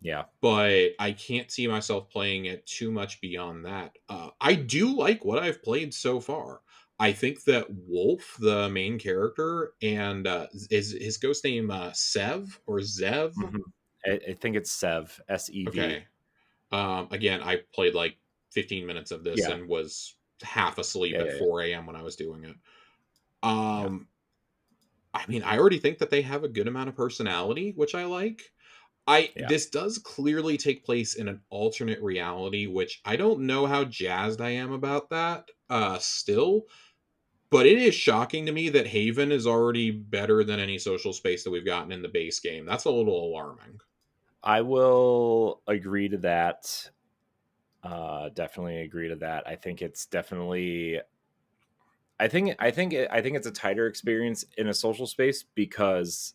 Yeah. But I can't see myself playing it too much beyond that. I do like what I've played so far. I think that Wolf, the main character, and is his ghost name Sev or Zev? Hmm. I think it's Sev. Okay. Again, I played like 15 minutes of this Yeah. and was half asleep Yeah. at Yeah. 4 a.m. when I was doing it. Yeah. Um, I mean, I already think that they have a good amount of personality, which I like. I Yeah. This does clearly take place in an alternate reality, which I don't know how jazzed I am about that still, but it is shocking to me that Haven is already better than any social space that we've gotten in the base game. That's a little alarming. I will agree to that. Definitely agree to that. I think it's definitely. I think it's a tighter experience in a social space because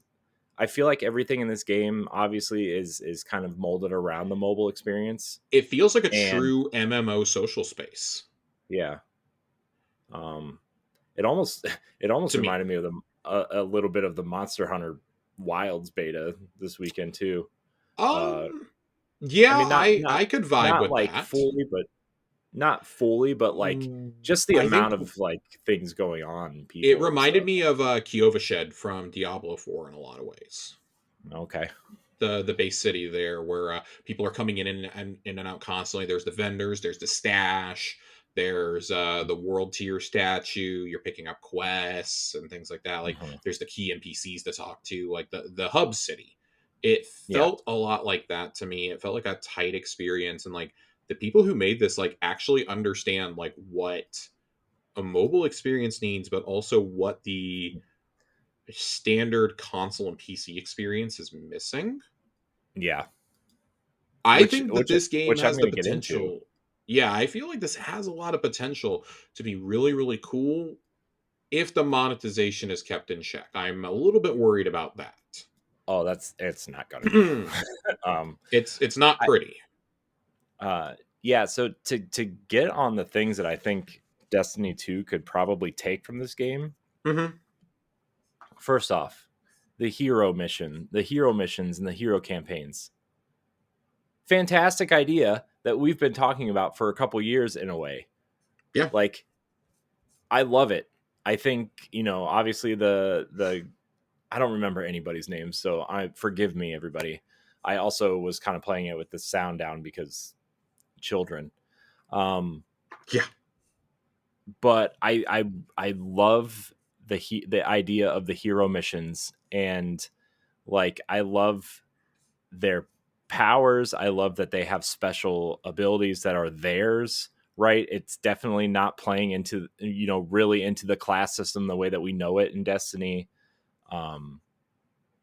I feel like everything in this game obviously is kind of molded around the mobile experience. It feels like a And true MMO social space yeah, um, it almost it almost to me. reminded me of a little bit of the Monster Hunter Wilds beta this weekend too. Uh, I Yeah, mean, I could vibe not with like that. fully, but not fully, but like just the I think amount of like things going on, it people and reminded stuff. me of Kyovashed from Diablo 4 in a lot of ways. Okay. The base city there, where people are coming in and out constantly. There's the vendors, there's the stash, there's the world tier statue. You're picking up quests and things like that. Like, Hmm. there's the key NPCs to talk to, like the hub city. It Yeah. felt a lot like that to me. It felt like a tight experience, and like the people who made this like actually understand like what a mobile experience needs, but also what the standard console and PC experience is missing. Yeah, I which think that which this game which I'm has the going to get into. potential. Yeah, I feel like this has a lot of potential to be really, really cool if the monetization is kept in check. I'm a little bit worried about that. Oh, it's not going to be. um, It's not I pretty. yeah. So to get on the things that I think Destiny 2 could probably take from this game. Hmm. First off, the hero missions, and the hero campaigns. Fantastic idea that we've been talking about for a couple years in a way. Yeah, Like, I love it. I think, obviously the I don't remember anybody's name, so I forgive me everybody. I also was kind of playing it with the sound down because children. Um yeah, but I love the idea of the hero missions, and like I love their powers. I love that they have special abilities that are theirs, right? It's definitely not playing into, really into the class system the way that we know it in Destiny. Um,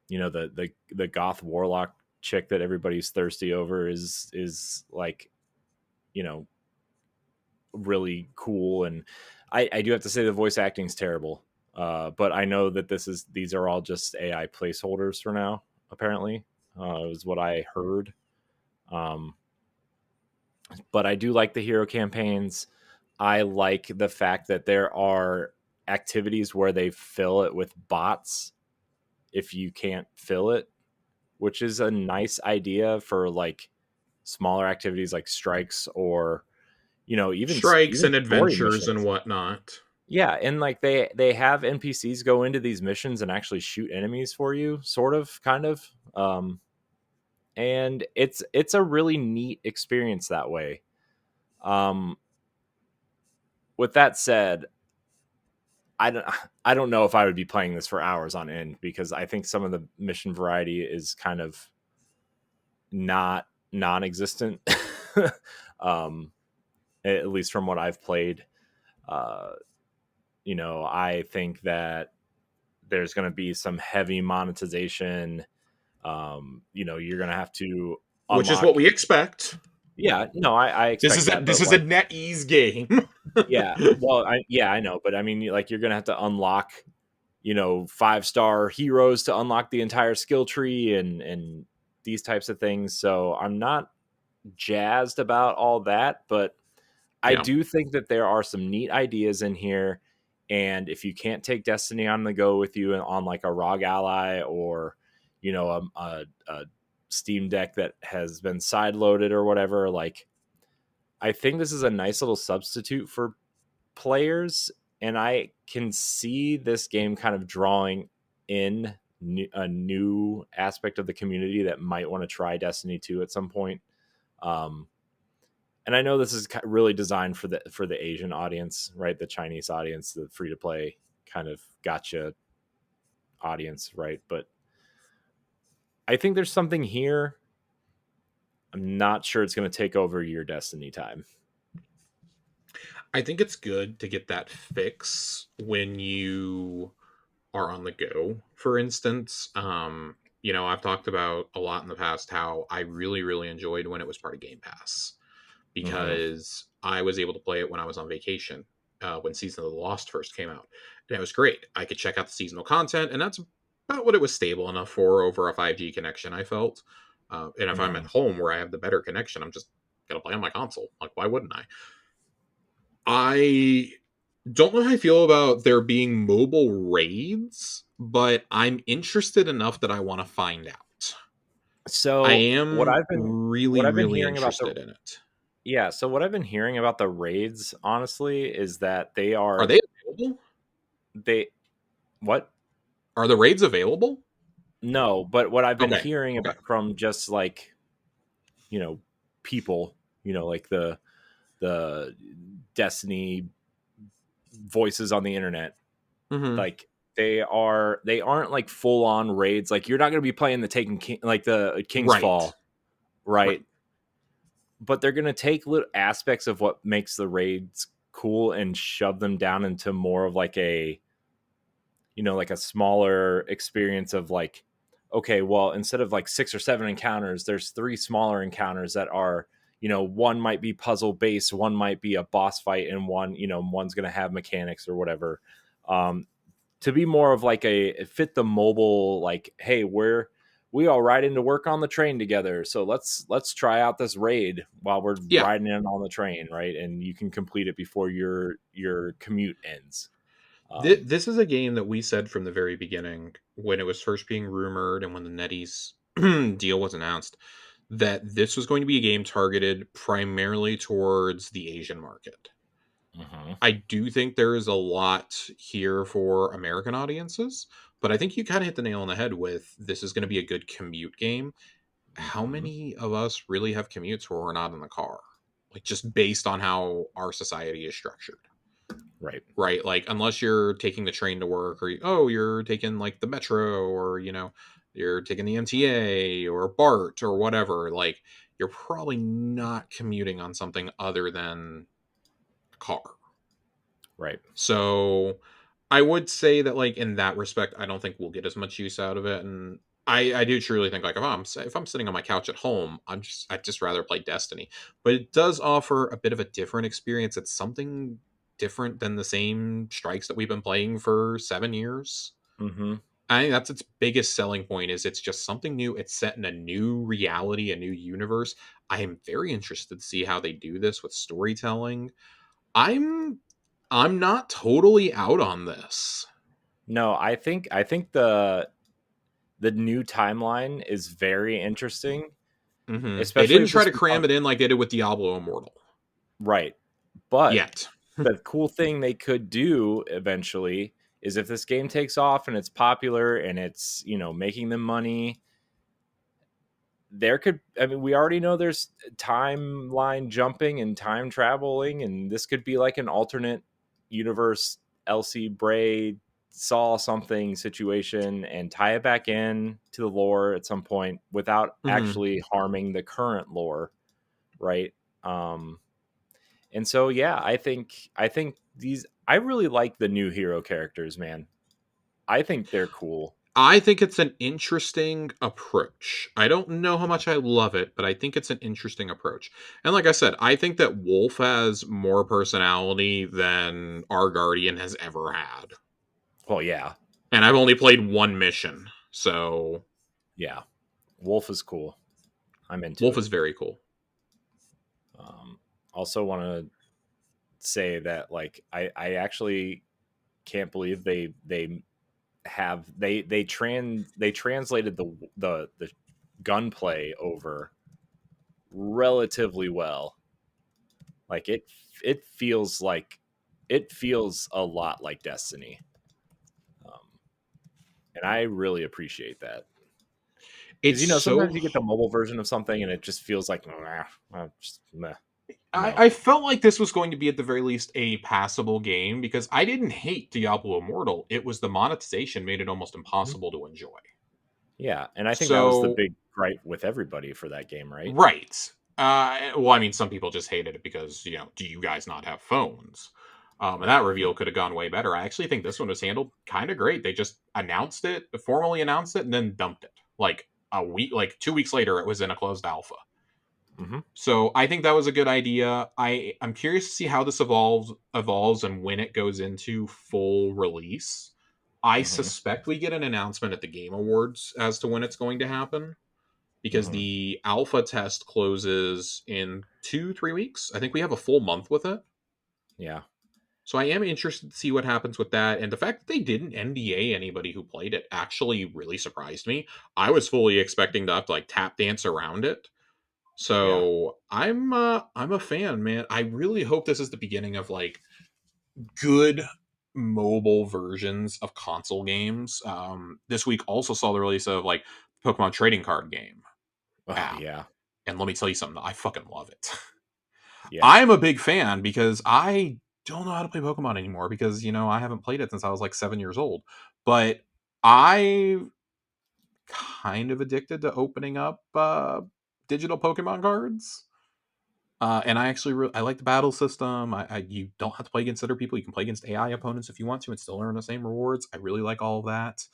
the goth warlock chick that everybody's thirsty over is like, you know, really cool. And I do have to say the voice acting is terrible. But I know that these are all just AI placeholders for now, apparently. Is what I heard. Um, but I do like the hero campaigns. I like the fact that there are activities where they fill it with bots if you can't fill it, which is a nice idea for like smaller activities like strikes, or strikes even and story adventures and missions. whatnot. Yeah, and like they have NPCs go into these missions and actually shoot enemies for you, sort of, kind of. And it's a really neat experience that way. Um, with that said, I don't I don't know if I would be playing this for hours on end, because I think some of the mission variety is kind of not non-existent. um, at least from what I've played. Uh, I think that there's going to be some heavy monetization. You're going to have to Which is what unlock. we expect. Yeah, no, I This expect is a that, this but is a like, NetEase game. yeah, well, I know, but I mean, like, you're going to have to unlock, 5-star heroes to unlock the entire skill tree, and these types of things. So I'm not jazzed about all that, but I Yeah. do think that there are some neat ideas in here. And if you can't take Destiny on the go with you on like a ROG Ally, or a Steam Deck that has been side loaded or whatever, like, I think this is a nice little substitute for players, and I can see this game kind of drawing in a new aspect of the community that might want to try Destiny 2 at some point. Um, and I know this is really designed for the Asian audience, right? The Chinese audience, the free to play kind of gotcha audience, right? But I think there's something here. I'm not sure it's going to take over your Destiny time. I think it's good to get that fix when you are on the go. For instance, I've talked about a lot in the past how I really, really enjoyed when it was part of Game Pass, Mm-hmm. because I was able to play it when I was on vacation, when Season of the Lost first came out. And it was great. I could check out the seasonal content, and that's about what it was stable enough for over a 5G connection, I felt. And if I'm Mm-hmm. at home where I have the better connection, I'm just going to play on my console. Like, why wouldn't I? I don't know how I feel about there being mobile raids, but I'm interested enough that I want to find out. I So am what really, I've been really hearing about the interested in it. yeah, so what I've been hearing about the raids, honestly, is that Are they available? they what? Are the raids available? No, but what I've been Okay. hearing Okay. about from just like, you know, people, like the Destiny voices on the internet, Hmm. like they aren't like full on raids. Like, you're not going to be playing the Taken King, like the King's Right. Fall, right? Right. But they're going to take little aspects of what makes the raids cool and shove them down into more of like a, like a smaller experience of like okay, well, instead of like 6 or 7 encounters, there's 3 smaller encounters that are, one might be puzzle based, one might be a boss fight, and one's going to have mechanics or whatever. Um, to be more of like a fit the mobile, like, hey, we all ride into work on the train together, so let's try out this raid while we're Yeah. riding in on the train, right? And you can complete it before your commute ends. This is a game that we said from the very beginning when it was first being rumored and when the NetEase deal was announced that this was going to be a game targeted primarily towards the Asian market. Mhm. I do think there is a lot here for American audiences, but I think you kind of hit the nail on the head with this is going to be a good commute game. How Mhm. many of us really have commutes where we're not in the car? Like just based on how our society is structured. Right. Right? Like unless you're taking the train to work or you're taking like the metro or you're taking the MTA or BART or whatever, like you're probably not commuting on something other than car. Right. So I would say that like in that respect, I don't think we'll get as much use out of it. And I do truly think like if I'm sitting on my couch at home, I'd just rather play Destiny. But it does offer a bit of a different experience. It's something different than the same strikes that we've been playing for 7 years. Mhm. I think that's its biggest selling point is it's just something new. It's set in a new reality, a new universe. I am very interested to see how they do this with storytelling. I'm I'm not totally out on this. No, I think the new timeline is very interesting, They especially didn't if try this to cram becomes it in like they did with Diablo Immortal right. But yet. the cool thing they could do eventually is if this game takes off and it's popular and it's, making them money, I mean, we already know there's timeline jumping and time traveling, and this could be like an alternate universe Elsie Bray saw something situation and tie it back in to the lore at some point without Mhm. actually harming the current lore, right? Um and so yeah, I think these I really like the new hero characters, man. I think they're cool. I think it's an interesting approach. I don't know how much I love it, but I think it's an interesting approach. And like I said, I think that Wolf has more personality than our Guardian has ever had. Well, yeah. And I've only played one mission, so Yeah. Wolf is cool. I'm into Wolf it. is very cool. Um, also want to say that like I actually can't believe they translated the gunplay over relatively well. Like it feels like it feels a lot like Destiny, um, and I really appreciate that because It's so sometimes you get the mobile version of something and it just feels like just meh. No. I felt like this was going to be at the very least a passable game because I didn't hate Diablo Immortal. It was the monetization made it almost Mhm. impossible to enjoy. Yeah, and I think that was the So, big gripe with everybody for that game, right? right. Well, I mean, some people just hated it because, do you guys not have phones? And that reveal could have gone way better. I actually think this one was handled kind of great. They just formally announced it, and then dumped it. Like a week, like 2 weeks later, it was in a closed alpha. Hmm. So I think that was a good idea. I'm curious to see how this evolves and when it goes into full release. I Hmm. suspect we get an announcement at the Game Awards as to when it's going to happen because Hmm. the alpha test closes in 2-3 weeks. I think we have a full month with it. Yeah. So I am interested to see what happens with that. And the fact that they didn't NDA anybody who played it actually really surprised me. I was fully expecting to have to like tap dance around it. Yeah. So I'm a fan, man. I really hope this is the beginning of like good mobile versions of console games. This week also saw the release of like Pokemon trading card game Oh app. yeah. And let me tell you something, I fucking love it. Yeah. I'm a big fan because I don't know how to play Pokemon anymore because I haven't played it since I was like 7 years old. But I kind of addicted to opening up digital Pokemon cards. And I actually I like the battle system. You don't have to play against other people. You can play against AI opponents if you want to and still earn the same rewards. I really like all of that.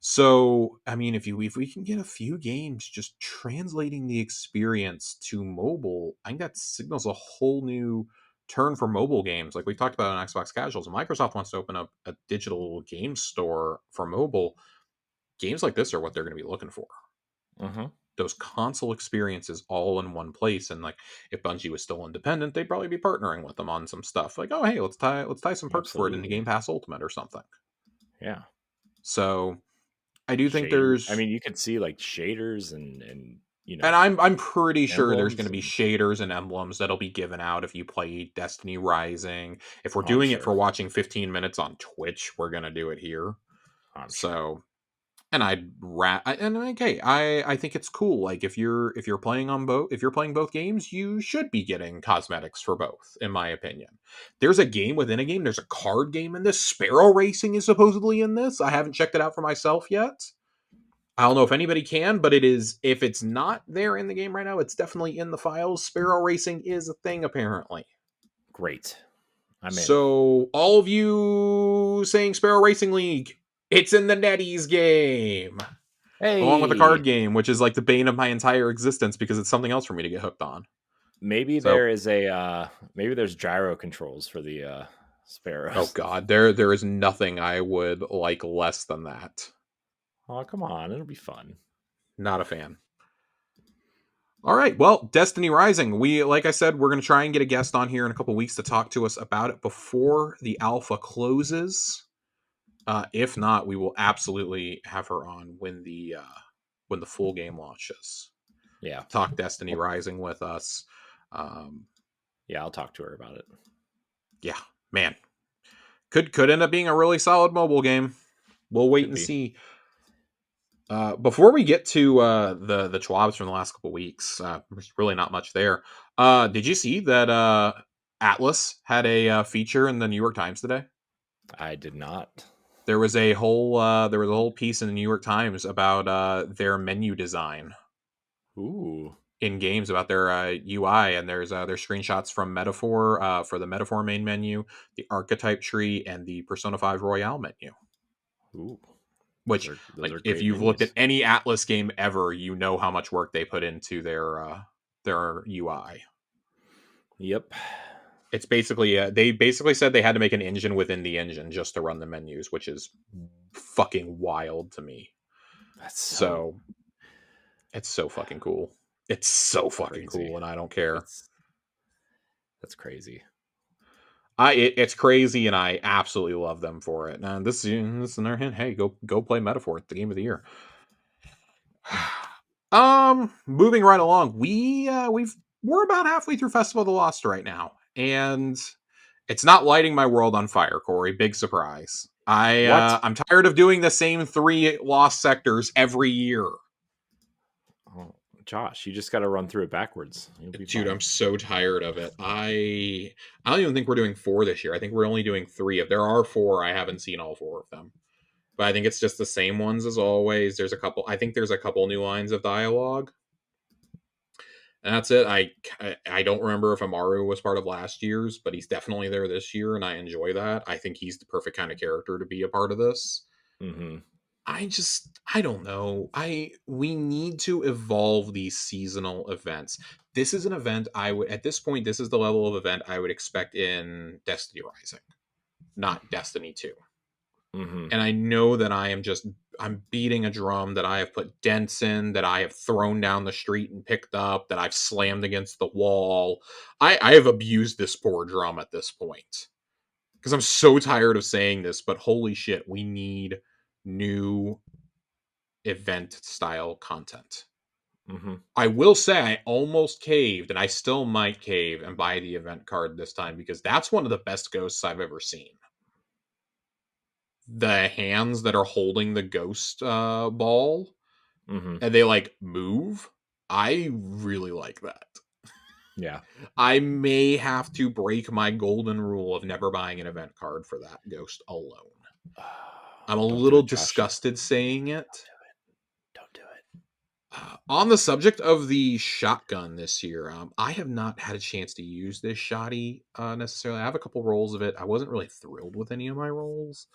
So, I mean, if we can get a few games just translating the experience to mobile, I think that signals a whole new turn for mobile games. Like we talked about on Xbox Casuals, Microsoft wants to open up a digital game store for mobile. Games like this are what they're going to be looking for. Mm-hmm. Those console experiences all in one place. And like, if Bungie was still independent, they'd probably be partnering with them on some stuff. Like, oh hey, let's tie some perks for it into Absolutely. Game Pass Ultimate or something. Yeah. So I do think Shader. I there's mean, you could see like shaders and And I'm pretty sure there's going emblems to be and shaders and emblems that'll be given out if you play Destiny Rising. If we're oh, I'm doing it for sure. watching 15 minutes on Twitch, we're going to do it here. I'm sure. So, and and okay, I think it's cool. Like if you're playing on both, if you're playing both games, you should be getting cosmetics for both, in my opinion. There's a game within a game. There's a card game in this. Sparrow Racing is supposedly in this. I haven't checked it out for myself yet. I don't know if anybody can, but it is. If it's not there in the game right now, it's definitely in the files. Sparrow Racing is a thing, apparently. Great. I'm in. So, all of you saying Sparrow Racing League, it's in the NetEase game, along with the card Hey, game, which is like the bane of my entire existence because it's something else for me to get hooked on. maybe So, there is a maybe there's gyro controls for the oh sparrows. god, there is nothing I would like less than that. Oh, come on, it'll be fun. Not a fan. All right. Well, Destiny Rising. Like I said, we're going to try and get a guest on here in a couple weeks to talk to us about it before the alpha closes. If not, we will absolutely have her on when the full game launches. Yeah. Talk Destiny Rising with us. Um, Yeah, I'll talk to her about it. yeah, man, could end up being a really solid mobile game. We'll wait Could and be. see. Before we get to the Schwabs from the last couple weeks, there's really not much there. Did you see that Atlas had a feature in the New York Times today? I did not. There was a whole piece in the New York Times about their menu design Ooh. in games, about their UI, and there's screenshots from Metaphor for the Metaphor main menu, the Archetype tree, and the Persona 5 Royale menu. Ooh. Which, Those like, are if great you've looked at menus. any Atlas game ever, you know how much work they put into their UI. Yep. It's basically they basically said they had to make an engine within the engine just to run the menus, which is fucking wild to me. That's so So it's so fucking cool. It's so fucking crazy. cool, and I don't care. That's that's crazy. It's crazy, and I absolutely love them for it. And this is another hint. Hey, go play Metaphor. It's the game of the year. Moving right along, we're about halfway through Festival of the Lost right now, and it's not lighting my world on fire, Corey. Big surprise. What? I'm tired of doing the same 3 lost sectors every year. Oh, Josh, you just got to run through it backwards. You'll be Dude, fine. I'm so tired of it. I don't even think we're doing 4 this year. I think we're only doing 3. If there are 4, I haven't seen all 4 of them. But I think it's just the same ones as always. I think there's a couple new lines of dialogue. And that's it. I don't remember if Amaru was part of last year's, but he's definitely there this year, and I enjoy that. I think he's the perfect kind of character to be a part of this. Mm-hmm. I don't know. I We need to evolve these seasonal events. This is an event I would at this point, this is the level of event I would expect in Destiny Rising, not Destiny 2. Mm-hmm. And I know that I'm beating a drum that I have put dents in, that I have thrown down the street and picked up, that I've slammed against the wall. I have abused this poor drum at this point. Because I'm so tired of saying this, but holy shit, we need new event style content. Mm-hmm. I will say I almost caved, and I still might cave and buy the event card this time because that's one of the best ghosts I've ever seen. The hands that are holding the ghost ball Mm-hmm. and they like move. I really like that. Yeah. I may have to break my golden rule of never buying an event card for that ghost alone. I'm a Don't do little it, Josh. disgusted saying it. Don't do it. On the subject of the shotgun this year, I have not had a chance to use this shotty necessarily. I have a couple rolls of it. I wasn't really thrilled with any of my rolls.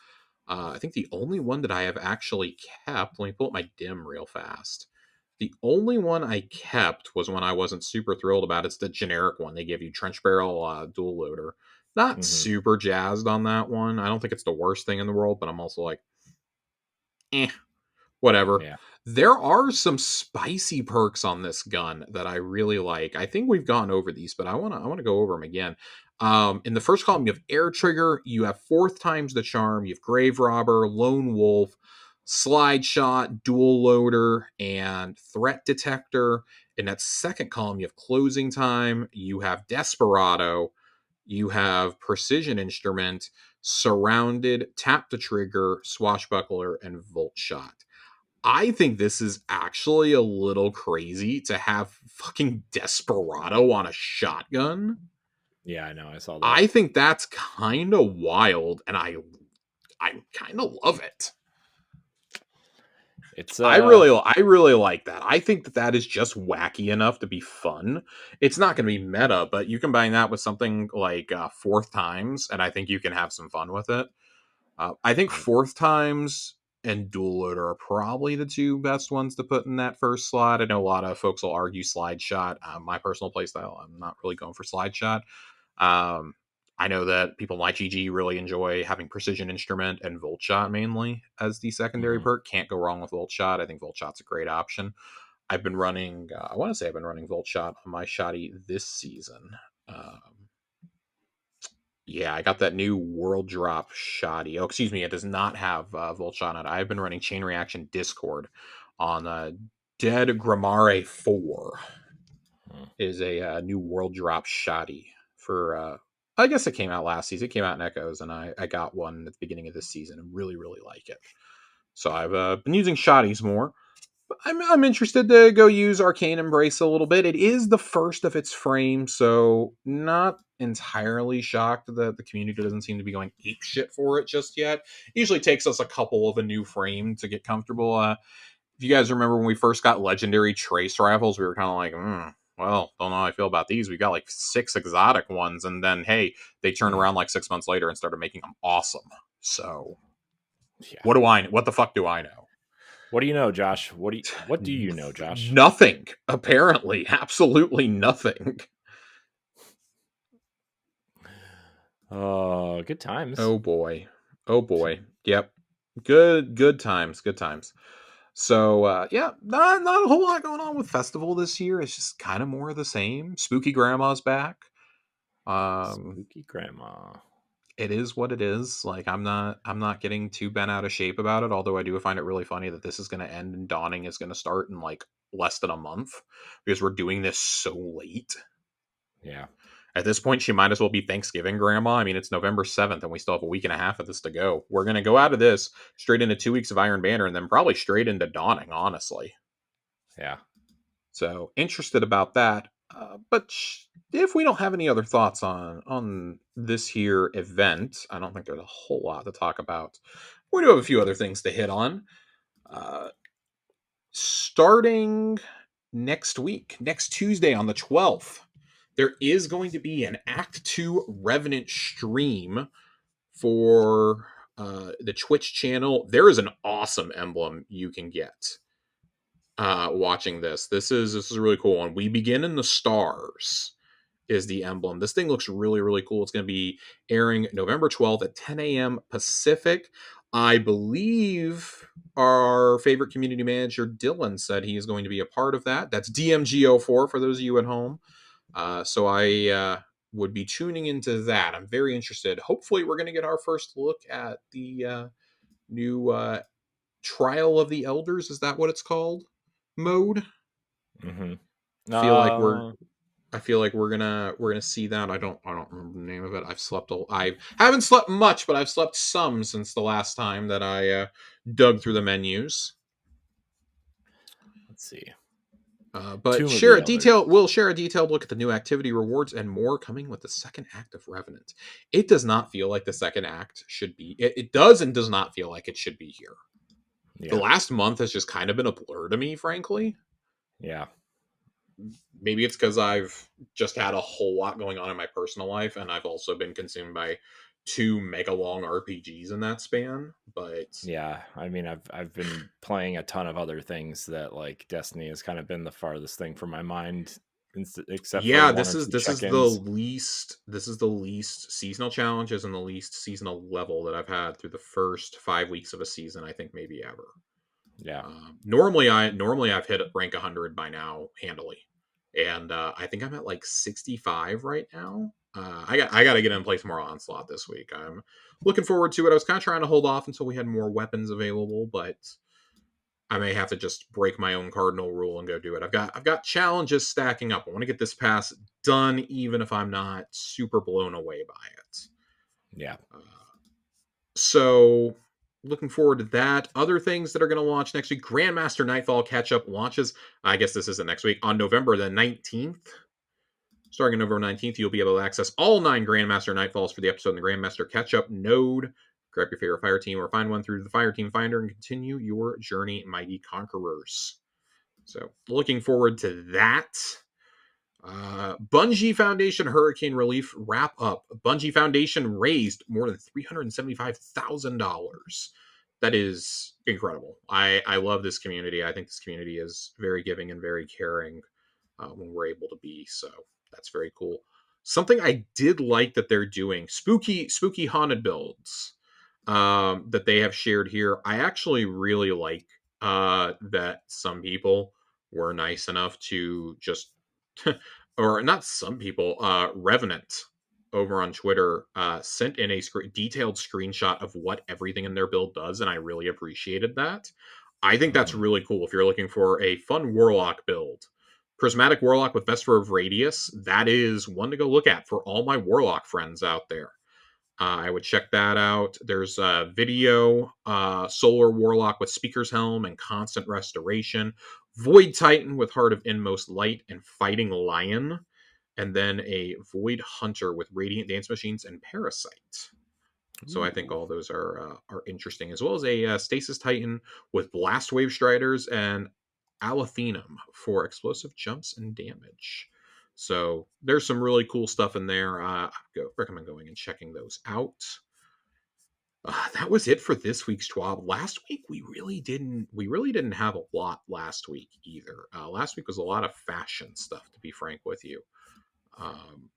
I think the only one that I have actually kept, let me pull up my dim real fast. The only one I kept was one I wasn't super thrilled about. It's the generic one. They give you trench barrel dual loader. Not Hmm. super jazzed on that one. I don't think it's the worst thing in the world, but I'm also like, eh, whatever. Yeah. There are some spicy perks on this gun that I really like. I think we've gone over these, but I want to go over them again. In the first column, you have air trigger, you have fourth times the charm, you have grave robber, lone wolf, slide shot, dual loader, and threat detector. In that second column, you have closing time, you have desperado, you have precision instrument, surrounded, tap the trigger, swashbuckler, and volt shot. I think this is actually a little crazy to have fucking Desperado on a shotgun. Yeah, I know. I saw that. I think that's kind of wild, and I kind of love it. It's I really like that. I think that that is just wacky enough to be fun. It's not going to be meta, but you combine that with something like fourth times, and I think you can have some fun with it. I think yeah. fourth times and dual loader are probably the two best ones to put in that first slot. I know a lot of folks will argue slide shot. My personal playstyle, I'm not really going for slide shot. Um, I know that people like GG really enjoy having precision instrument and volt shot mainly as the secondary Hmm. perk. Can't go wrong with volt shot. I think volt shot's a great option. I've been running. I want to say I've been running volt shot on my shotty this season. Um, yeah, I got that new world drop shoddy. Oh, excuse me, it does not have Voltshot on it. I've been running Chain Reaction Discord on Dead Gramare 4 Hmm. is a new world drop shoddy for I guess it came out last season. It came out in Echoes, and I got one at the beginning of this season and really, really like it. So I've been using shoddies more. I'm interested to go use Arcane Embrace a little bit. It is the first of its frame, so not entirely shocked that the community doesn't seem to be going ape shit for it just yet. It usually takes us a couple of a new frame to get comfortable. If you guys remember when we first got legendary trace rifles, we were kind of like, well, don't know how I feel about these. We got like 6 exotic ones, and then hey, they turned around like 6 months later and started making them awesome. So Yeah. what do I? What the fuck do I know? What do you know, Josh? What do you know, Josh? Nothing, apparently. Absolutely nothing. Oh, good times. Oh boy. Oh boy. Yep. Good times. Good times. So yeah, not a whole lot going on with festival this year. It's just kind of more of the same. Spooky Grandma's back. Um Spooky grandma. it is what it is. Like I'm not getting too bent out of shape about it, although I do find it really funny that this is going to end and Dawning is going to start in like less than a month because we're doing this so late. Yeah. At this point, she might as well be Thanksgiving grandma. I mean, it's November 7th, and we still have a week and a half of this to go. We're going to go out of this straight into 2 weeks of Iron Banner and then probably straight into Dawning, honestly. Yeah. So, interested about that. But if we don't have any other thoughts on this here event, I don't think there's a whole lot to talk about. We do have a few other things to hit on. Uh, Starting next week, next Tuesday on the 12th, there is going to be an Act 2 Revenant stream for the Twitch channel. There is an awesome emblem you can get watching this. This is a really cool one. We begin in the stars is the emblem. This thing looks really, really cool. It's going to be airing November 12th at 10 a.m. Pacific. I believe our favorite community manager, Dylan, said he is going to be a part of that. That's DMGO4 for those of you at home. So I would be tuning into that. I'm very interested. Hopefully, we're going to get our first look at the new Trial of the Elders. Is that what it's called? Mode. Mm-hmm. Feel like we're I feel like we're gonna see that. I don't remember the name of it. I haven't slept much, but I've slept some since the last time that I dug through the menus. Let's see. But Tomb of the Elders. we'll share a detailed look at the new activity rewards and more coming with the second act of Revenant. It does not feel like the second act should be. It does and does not feel like it should be here. The Yeah. last month has just kind of been a blur to me, frankly. Yeah. Maybe it's because I've just had a whole lot going on in my personal life, and I've also been consumed by 2 mega long RPGs in that span, but Yeah, I mean, I've been playing a ton of other things that like Destiny has kind of been the farthest thing from my mind, except for yeah, one or two this is the check-ins. least seasonal challenges and the least seasonal level that I've had through the first 5 weeks of a season, I think maybe ever. Yeah. Normally I've hit rank 100 by now handily, and I think I'm at like 65 right now. I got to get in and play some more Onslaught this week. I'm looking forward to it. I was kind of trying to hold off until we had more weapons available, but I may have to just break my own cardinal rule and go do it. I've got challenges stacking up. I want to get this pass done, even if I'm not super blown away by it. Yeah. Uh, so looking forward to that. Other things that are going to launch next week: Grandmaster Nightfall catch up launches. I guess this isn't next week, on November the 19th. Starting on November 19th, you'll be able to access all 9 Grandmaster Nightfalls for the episode in the Grandmaster catch up node. Grab your favorite fire team or find one through the Fire Team Finder and continue your journey, mighty conquerors. So looking forward to that. Bungie Foundation Hurricane Relief wrap up. Bungie Foundation raised more than $375,000. That is incredible. I love this community. I think this community is very giving and very caring when we're able to be. So that's very cool. Something I did like that they're doing, spooky haunted builds that they have shared here. I actually really like that some people were nice enough to just or not some people, Revenant over on Twitter sent in a detailed screenshot of what everything in their build does, and I really appreciated that. I think that's Mhm. really cool if you're looking for a fun Warlock build. Prismatic Warlock with Vesper of Radius, that is one to go look at for all my Warlock friends out there. I would check that out. There's a video, Solar Warlock with Speaker's Helm and Constant Restoration, Void Titan with Heart of Inmost Light and Fighting Lion, and then a Void Hunter with Radiant Dance Machines and Parasite. So I think Ooh. all those are interesting, as well as a Stasis Titan with Blast Wave Striders and Alathenum for explosive jumps and damage. So there's some really cool stuff in there. Recommend going and checking those out. That was it for this week's TWAB. Last week we really didn't have a lot last week either. Last week was a lot of fashion stuff, to be frank with you. Um,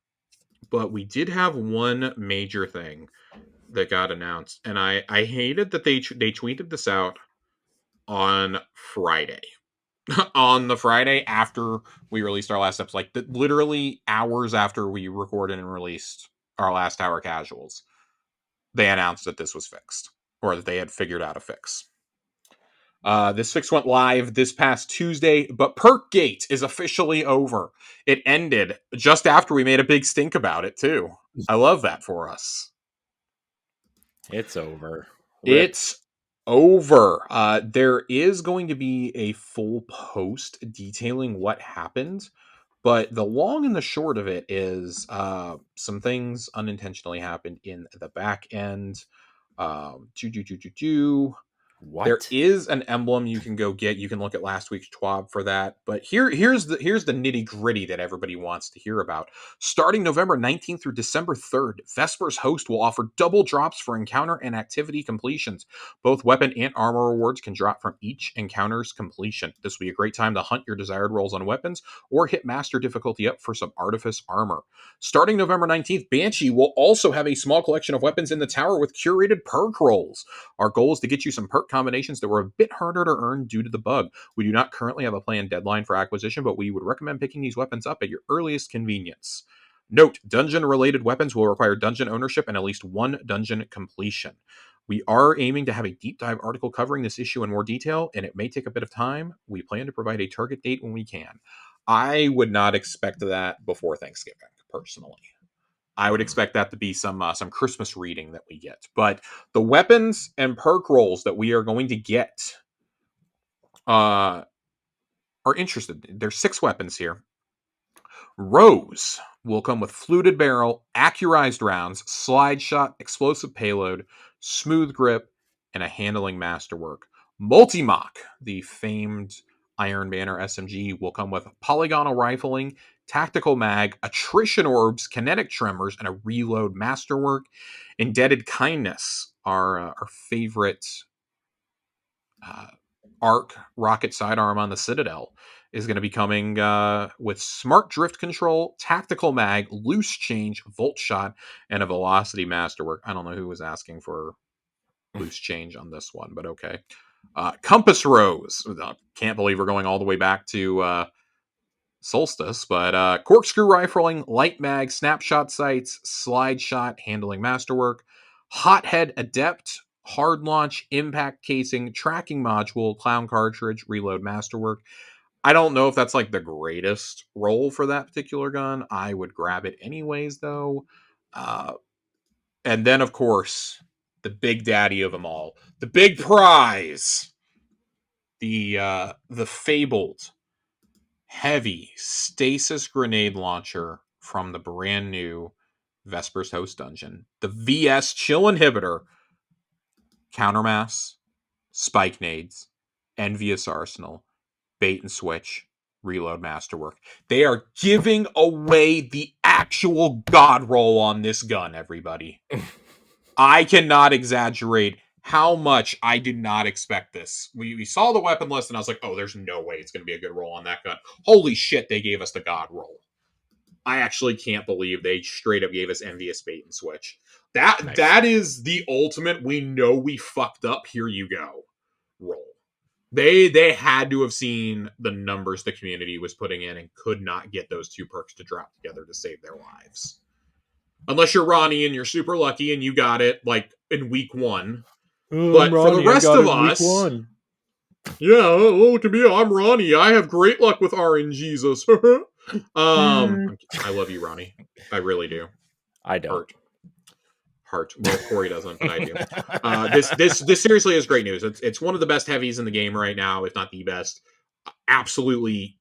but we did have one major thing that got announced, and I hated that they tweeted this out on Friday. On the Friday after we released our last episode, like literally hours after we recorded and released our last hour casuals, they announced that this was fixed, or that they had figured out a fix. This fix went live this past Tuesday, but Perkgate is officially over. It ended just after we made a big stink about it, too. I love that for us. It's over. Rip. It's over. There is going to be a full post detailing what happened, but the long and the short of it is some things unintentionally happened in the back end. Do do do do do. There What? is an emblem you can go get. You can look at last week's TWAB for that. But here's the nitty gritty that everybody wants to hear about. Starting November 19th through December 3rd, Vesper's host will offer double drops for encounter and activity completions. Both weapon and armor rewards can drop from each encounter's completion. This will be a great time to hunt your desired rolls on weapons or hit master difficulty up for some artifice armor. Starting November 19th, Banshee will also have a small collection of weapons in the tower with curated perk rolls. Our goal is to get you some perk combinations that were a bit harder to earn due to the bug. We do not currently have a planned deadline for acquisition, but we would recommend picking these weapons up at your earliest convenience. Note, dungeon-related weapons will require dungeon ownership and at least one dungeon completion. We are aiming to have a deep dive article covering this issue in more detail, and it may take a bit of time. We plan to provide a target date when we can. I would not expect that before Thanksgiving, personally. I would Mm. expect that to be some Christmas reading that we get. But the weapons and perk rolls that we are going to get uh, are interested. There's 6 weapons here. Rose will come with fluted barrel, accurized rounds, slide shot, explosive payload, smooth grip, and a handling masterwork. Multi-Mock, the famed Iron Banner SMG, will come with polygonal rifling, tactical mag, attrition orbs, kinetic tremors, and a reload masterwork. Indebted kindness, our favorite arc rocket sidearm on the Citadel, is going to be coming with smart drift control, tactical mag, loose change, volt shot, and a velocity masterwork. I don't know who was asking for loose change on this one, but okay. Compass Rose. Can't believe we're going all the way back to Solstice, but corkscrew rifling, light mag, snapshot sights, slide shot, handling masterwork, hothead adept, hard launch, impact casing, tracking module, clown cartridge, reload masterwork. I don't know if that's like the greatest role for that particular gun. I would grab it anyways, though. Uh, and then, of course, the big daddy of them all, the big prize, the fabled heavy stasis grenade launcher from the brand new Vespers Host Dungeon. The VS Chill Inhibitor, Countermass, Spike Nades, Envious Arsenal, Bait and Switch, Reload Masterwork. They are giving away the actual god roll on this gun, everybody. I cannot exaggerate how much I did not expect this. We saw the weapon list and I was like, oh, there's no way it's going to be a good roll on that gun. Holy shit, they gave us the god roll. I actually can't believe they straight up gave us Envious Bait and Switch. That is the ultimate, we know we fucked up, here you go roll. They had to have seen the numbers the community was putting in and could not get those two perks to drop together to save their lives. Unless you're Ronnie and you're super lucky and you got it like in week 1. But Ronnie, for the rest of us, yeah, look at me, I'm Ronnie. I have great luck with RNGesus. I love you, Ronnie. I really do. I don't. Heart. Well, Corey doesn't, but I do. This seriously is great news. It's one of the best heavies in the game right now, if not the best. Absolutely.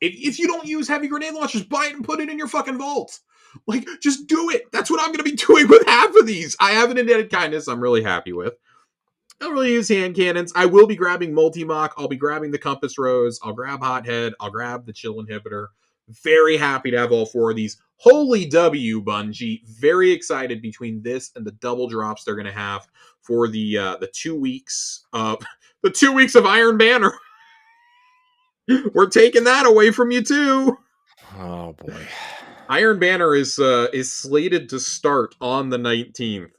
If you don't use heavy grenade launchers, buy it and put it in your fucking vault. Like, just do it. That's what I'm going to be doing with half of these. I have an indebted kindness I'm really happy with. I don't really use hand cannons. I will be grabbing Multi-Mach. I'll be grabbing the Compass Rose. I'll grab Hothead. I'll grab the Chill Inhibitor. Very happy to have all 4 of these. Holy W, Bungie. Very excited between this and the double drops they're going to have for the 2 weeks of the 2 weeks of Iron Banner. We're taking that away from you too. Oh boy. Iron Banner is slated to start on the 19th.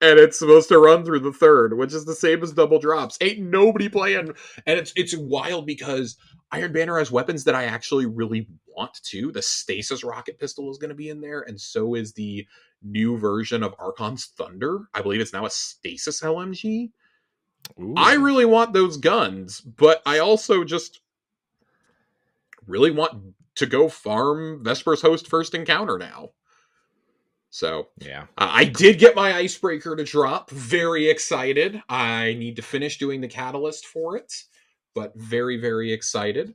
And it's supposed to run through the 3rd, which is the same as double drops. Ain't nobody playing. And it's wild because Iron Banner has weapons that I actually really want to. The Stasis rocket pistol is going to be in there, and so is the new version of Archon's Thunder. I believe it's now a Stasis LMG. Ooh. I really want those guns, but I also just really want to go farm Vesper's Host First Encounter now. So, yeah, I did get my Icebreaker to drop. Very excited. I need to finish doing the catalyst for it, but very, very excited.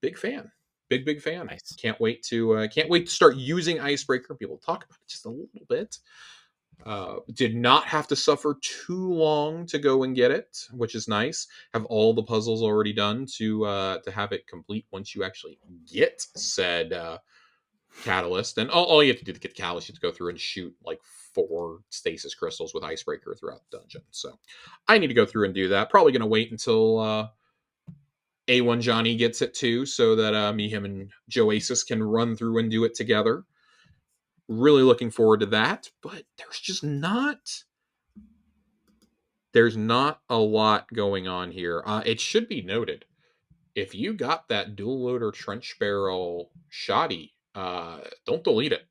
Big fan. Big fan. Nice. Can't wait to start using Icebreaker. People talk about it just a little bit. Did not have to suffer too long to go and get it, which is nice. Have all the puzzles already done to have it complete once you actually get said catalyst. And all you have to do to get the catalyst is to go through and shoot like 4 stasis crystals with Icebreaker throughout the dungeon. So I need to go through and do that. Probably going to wait until A1 Johnny gets it too, so that me, him, and Joasis can run through and do it together. Really looking forward to that, but there's not a lot going on here. It should be noted, if you got that dual loader trench barrel shoddy, don't delete it.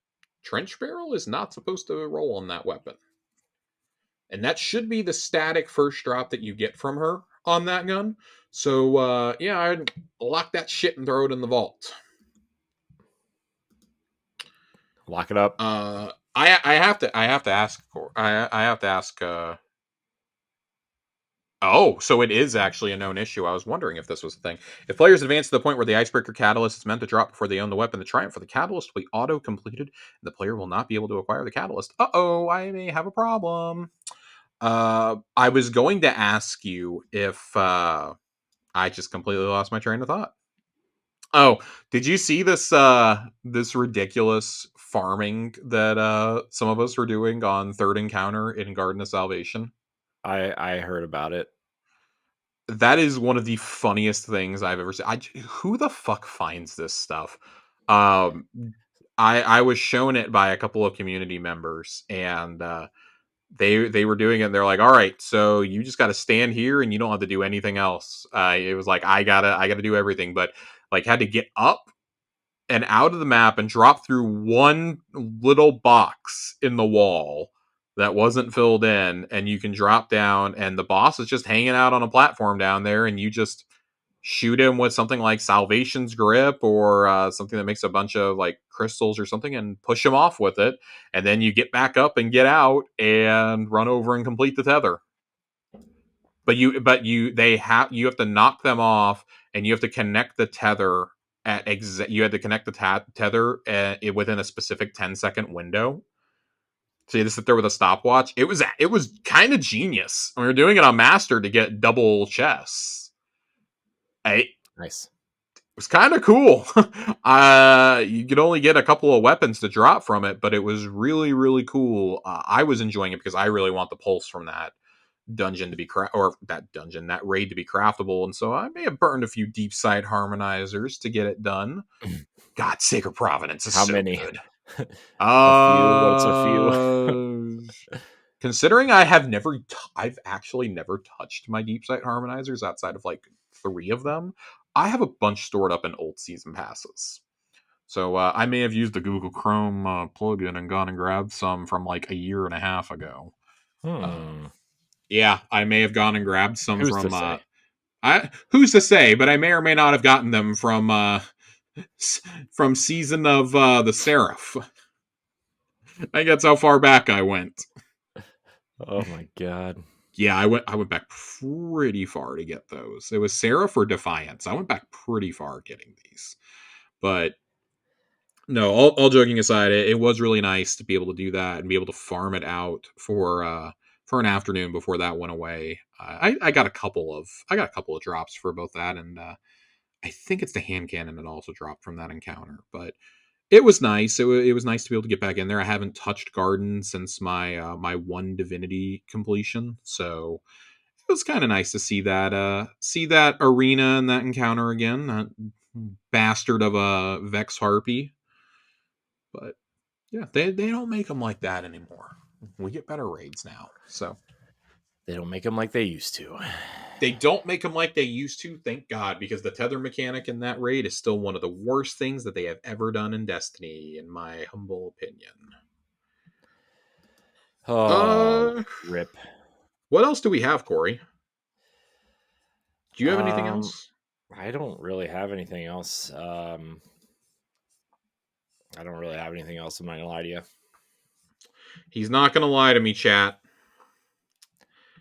Trench barrel is not supposed to roll on that weapon. And that should be the static first drop that you get from her on that gun. So, yeah, I'd lock that shit and throw it in the vault. Lock it up. I have to ask. Oh, so it is actually a known issue. I was wondering if this was a thing. If players advance to the point where the Icebreaker Catalyst is meant to drop before they own the weapon, the triumph for the Catalyst will be auto-completed, and the player will not be able to acquire the Catalyst. Uh-oh, I may have a problem. I was going to ask you if I just completely lost my train of thought. Oh, did you see this this ridiculous farming that some of us were doing on Third Encounter in Garden of Salvation? I heard about it. That is one of the funniest things I've ever seen. Who the fuck finds this stuff? Um, I was shown it by a couple of community members, and they were doing it. And they're like, "All right, so you just got to stand here, and you don't have to do anything else." It was like I gotta do everything, but like had to get up and out of the map and drop through one little box in the wall that wasn't filled in, and you can drop down and the boss is just hanging out on a platform down there, and you just shoot him with something like Salvation's Grip or something that makes a bunch of like crystals or something and push him off with it, and then you get back up and get out and run over and complete the tether. You have to knock them off, and you have to connect the tether you had to connect the tether within a specific 10-second window. So you had to sit there with a stopwatch. It was kind of genius. We were doing it on master to get double chests. It Nice. was kind of cool. You could only get a couple of weapons to drop from it, but it was really really cool. I was enjoying it because I really want the pulse from that dungeon to be that raid to be craftable, and so I may have burned a few deep side harmonizers to get it done. God, Sacred Providence is How so many? good. A few? What's a few? Uh, considering I've actually never touched my deep side harmonizers outside of like 3 of them. I have a bunch stored up in old season passes. So I may have used the Google Chrome plugin and gone and grabbed some from like a year and a half ago. Hmm. Yeah, I may have gone and grabbed some Who's to from say? I who's to say, but I may or may not have gotten them from from season of the Seraph. I think that's how far back I went. Oh my god. Yeah, I went back pretty far to get those. It was Seraph or Defiance. I went back pretty far getting these. But no, all joking aside, it was really nice to be able to do that and be able to farm it out for an afternoon before that went away. I got a couple of drops for both that and I think it's the hand cannon that also dropped from that encounter. But it was nice. It was nice to be able to get back in there. I haven't touched Garden since my one Divinity completion, so it was kind of nice to see that arena and that encounter again. That bastard of a Vex Harpy, but yeah, they don't make them like that anymore. We get better raids now, so They don't make them like they used to. they don't make them like they used to. Thank God, because the tether mechanic in that raid is still one of the worst things that they have ever done in Destiny, in my humble opinion. Oh, Uh, rip. what else do we have, Corey? Do you have anything Um, else? I don't really have anything else. I don't really have anything else. I'm not gonna lie to you. He's not gonna lie to me, chat.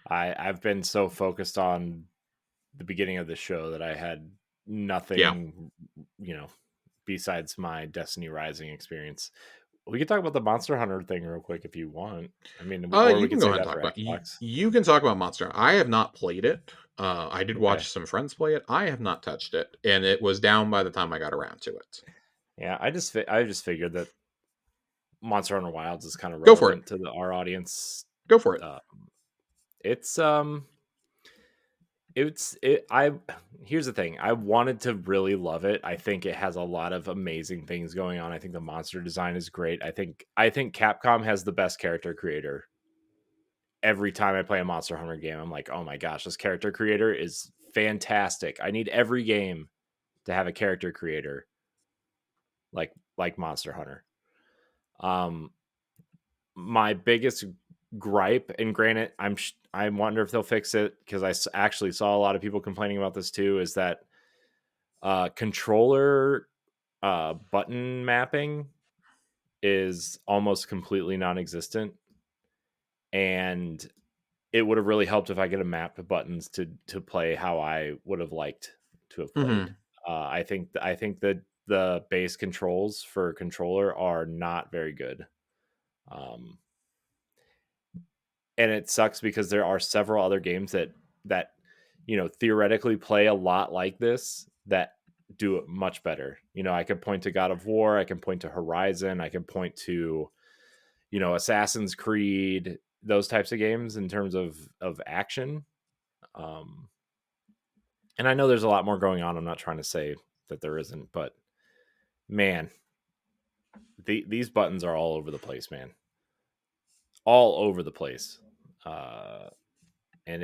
I've been so focused on the beginning of the show that I had Yeah. nothing, you know, besides my Destiny Rising experience. We could talk about the Monster Hunter thing real quick if you want. I mean, or we You can could go save ahead and that talk for about Xbox. you can talk about Monster. I have not played it. I did Okay. watch some friends play it. I have not touched it, and it was down by the time I got around to it. Yeah, I just figured that Monster Hunter Wilds is kind of Go for it. relevant to our audience. Go for it. Uh, it's it's it I Here's the thing. I wanted to really love it. I think it has a lot of amazing things going on. I think the monster design is great. I think Capcom has the best character creator. Every time I play a Monster Hunter game, I'm like, "Oh my gosh, this character creator is fantastic." I need every game to have a character creator like Monster Hunter. Um my biggest gripe, and granted, I wonder if they'll fix it because actually saw a lot of people complaining about this too, is that controller button mapping is almost completely non-existent, and it would have really helped if I could have mapped the buttons to play how I would have liked to have played. Hmm. I think that the base controls for controller are not very good. Um, and it sucks because there are several other games that theoretically play a lot like this that do it much better. I could point to God of War, I can point to Horizon, I can point to Assassin's Creed, those types of games in terms of action. Um, and I know there's a lot more going on. I'm not trying to say that there isn't, but man, these buttons are all over the place, man, all over the place. Uh, and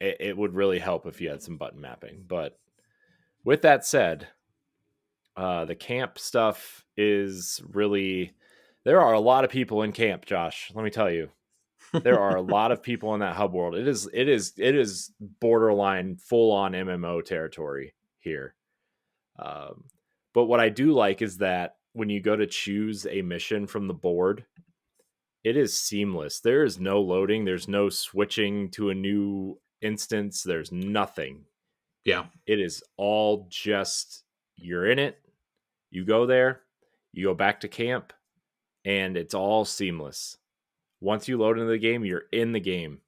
it would really help if you had some button mapping. But with that said, the camp stuff is really, there are a lot of people in camp, Josh. Let me tell you, there are a lot of people in that hub world. It is borderline full on MMO territory here. Um, but what I do like is that when you go to choose a mission from the board, it is seamless. There is no loading. There's no switching to a new instance. There's nothing. Yeah. It is all just, you're in it. You go there. You go back to camp, and it's all seamless. Once you load into the game, you're in the game,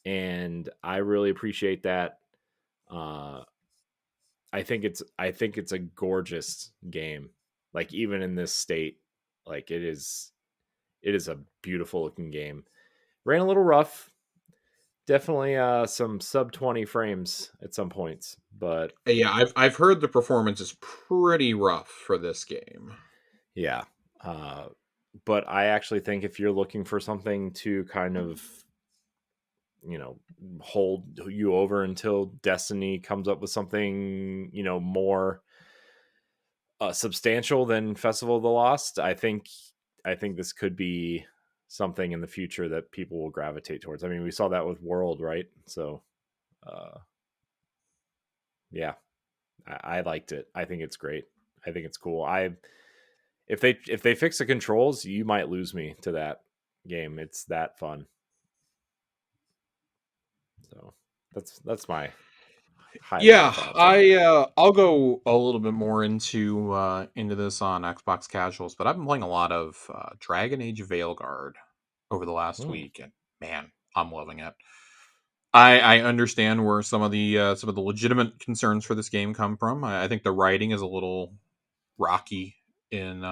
and I really appreciate that. Uh, I think it's a gorgeous game. Like, even in this state, like, it is a beautiful looking game. Ran a little rough, definitely some sub 20 frames at some points, but Yeah, I've heard the performance is pretty rough for this game. yeah. Uh, but I actually think if you're looking for something to kind of you know hold you over until Destiny comes up with something more substantial than Festival of the Lost, I think this could be something in the future that people will gravitate towards. I mean, we saw that with World, right? So uh yeah, I liked it. I think it's great. I think it's cool. I if they fix the controls, you might lose me to that game. It's that fun. So that's my high level Yeah, thoughts on it. I'll go a little bit more into this on Xbox Casuals, but I've been playing a lot of Dragon Age Veilguard over the last Hmm. week, and man, I'm loving it. I understand where some of the legitimate concerns for this game come from. I think the writing is a little rocky in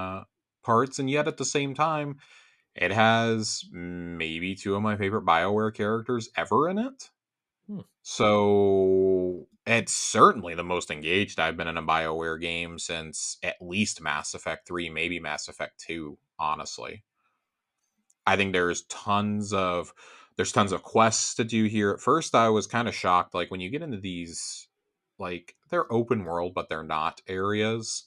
parts, and yet at the same time, it has maybe two of my favorite BioWare characters ever in it. Hmm. So it's certainly the most engaged I've been in a BioWare game since at least Mass Effect 3, maybe Mass Effect 2, honestly. I think there's tons of quests to do here. At first I was kind of shocked, like when you get into these, like, they're open world but they're not areas.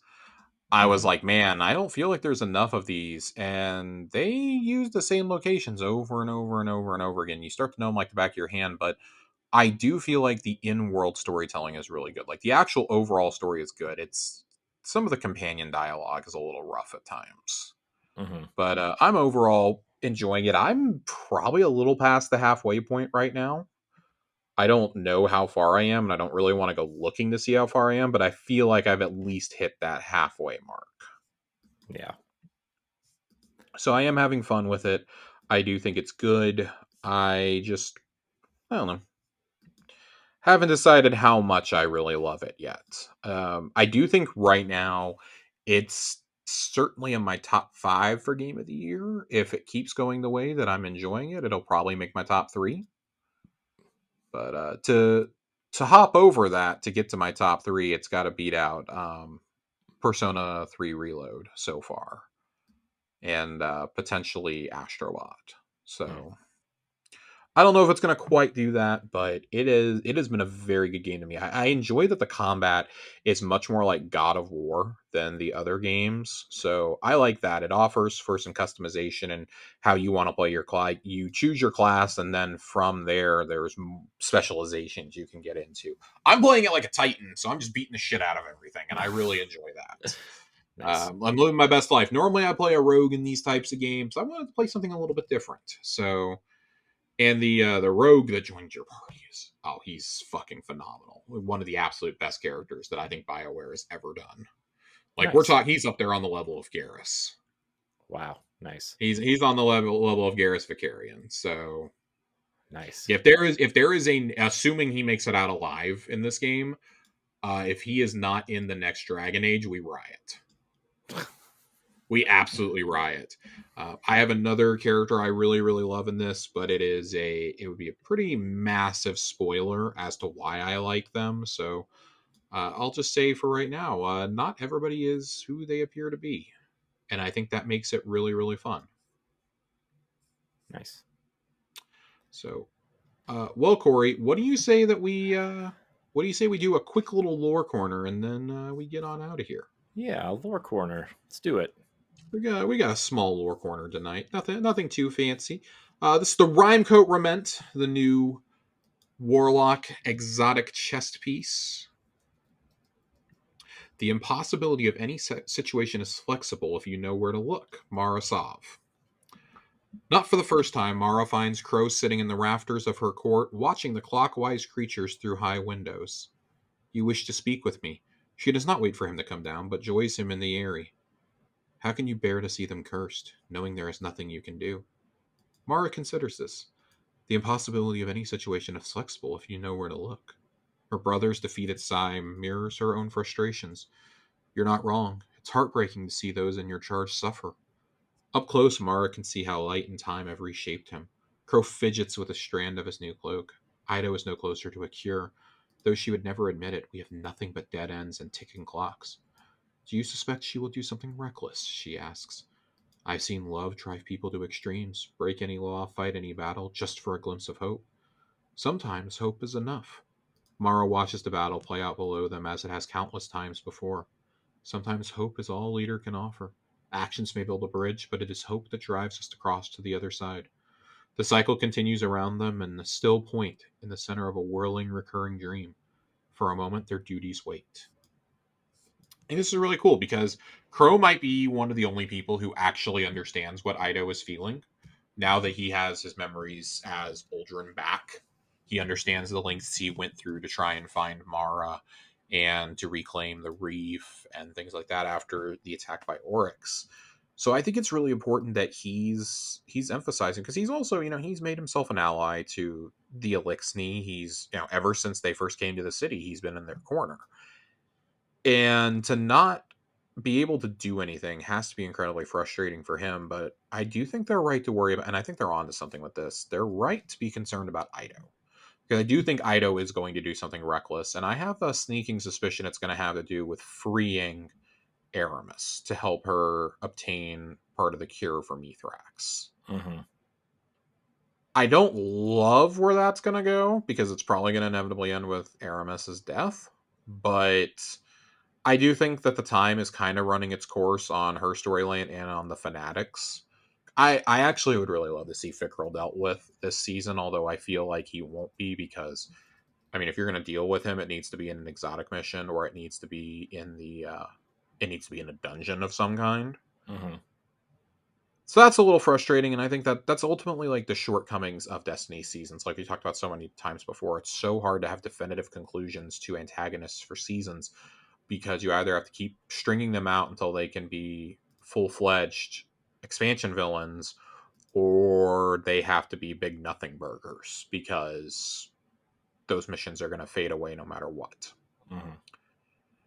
I was Mm-hmm. like, man, I don't feel like there's enough of these. And they use the same locations over and over and over and over again. You start to know them like the back of your hand, but I do feel like the in-world storytelling is really good. Like the actual overall story is good. It's some of the companion dialogue is a little rough at times, Mm-hmm. but I'm overall enjoying it. I'm probably a little past the halfway point right now. I don't know how far I am, and I don't really want to go looking to see how far I am, but I feel like I've at least hit that halfway mark. Yeah. So I am having fun with it. I do think it's good. I don't know. Haven't decided how much I really love it yet. I do think right now it's certainly in my top 5 for game of the year. If it keeps going the way that I'm enjoying it, it'll probably make my top 3. But to hop over that to get to my top 3, it's got to beat out Persona 3 Reload so far, and potentially Astrobot. Mm. So I don't know if it's going to quite do that, but it has been a very good game to me. I enjoy that the combat is much more like God of War than the other games. So I like that. It offers for some customization and how you want to play your class. You choose your class, and then from there, there's specializations you can get into. I'm playing it like a Titan, so I'm just beating the shit out of everything, and I really enjoy that. Nice. I'm living my best life. Normally, I play a rogue in these types of games. I wanted to play something a little bit different. So, and the rogue that joined your party is, oh, he's fucking phenomenal. One of the absolute best characters that I think BioWare has ever done. Like we're Nice. talking, he's up there on the level of Garrus. Wow. Nice. He's on the level of Garrus Vicarian. So Nice. if there is a, assuming he makes it out alive in this game, If he is not in the next Dragon Age, we riot. We absolutely riot. I have another character I really, really love in this, but it would be a pretty massive spoiler as to why I like them. So I'll just say for right now, not everybody is who they appear to be, and I think that makes it really, really fun. Nice. So, well, Corey, what do you say we do a quick little lore corner and then we get on out of here? Yeah, lore corner. Let's do it. We got a small lore corner tonight. Nothing too fancy. This is the Rhymecoat Rament, the new Warlock exotic chest piece. The impossibility of any situation is flexible if you know where to look. Mara Sov. Not for the first time, Mara finds Crow sitting in the rafters of her court, watching the clockwise creatures through high windows. You wish to speak with me. She does not wait for him to come down, but joys him in the eyrie. How can you bear to see them cursed, knowing there is nothing you can do? Mara considers this. The impossibility of any situation is flexible if you know where to look. Her brother's defeated sigh mirrors her own frustrations. You're not wrong. It's heartbreaking to see those in your charge suffer. Up close, Mara can see how light and time have reshaped him. Crow fidgets with a strand of his new cloak. Ida is no closer to a cure. Though she would never admit it, we have nothing but dead ends and ticking clocks. Do you suspect she will do something reckless? She asks. I've seen love drive people to extremes, break any law, fight any battle, just for a glimpse of hope. Sometimes hope is enough. Mara watches the battle play out below them as it has countless times before. Sometimes hope is all a leader can offer. Actions may build a bridge, but it is hope that drives us to cross to the other side. The cycle continues around them and the still point in the center of a whirling, recurring dream. For a moment, their duties wait. And this is really cool because Crow might be one of the only people who actually understands what Ido is feeling. Now that he has his memories as Uldren back, he understands the lengths he went through to try and find Mara and to reclaim the reef and things like that after the attack by Oryx. So I think it's really important that he's emphasizing because he's also, he's made himself an ally to the Elixni. He's, ever since they first came to the city, he's been in their corner. And to not be able to do anything has to be incredibly frustrating for him. But I do think they're right to worry about, and I think they're onto something with this. They're right to be concerned about Ido. Because I do think Ido is going to do something reckless, and I have a sneaking suspicion it's going to have to do with freeing Aramis to help her obtain part of the cure for Mithrax. Mm-hmm. I don't love where that's going to go, because it's probably going to inevitably end with Aramis's death, but I do think that the time is kind of running its course on her storyline and on the Fanatics. I actually would really love to see Fickrell dealt with this season, although I feel like he won't be because, I mean, if you're going to deal with him, it needs to be in an exotic mission or it needs to be in a dungeon of some kind. Mm-hmm. So that's a little frustrating, and I think that that's ultimately like the shortcomings of Destiny seasons. Like we talked about so many times before, it's so hard to have definitive conclusions to antagonists for seasons because you either have to keep stringing them out until they can be full-fledged expansion villains, or they have to be big nothing burgers because those missions are going to fade away no matter what. Mm-hmm.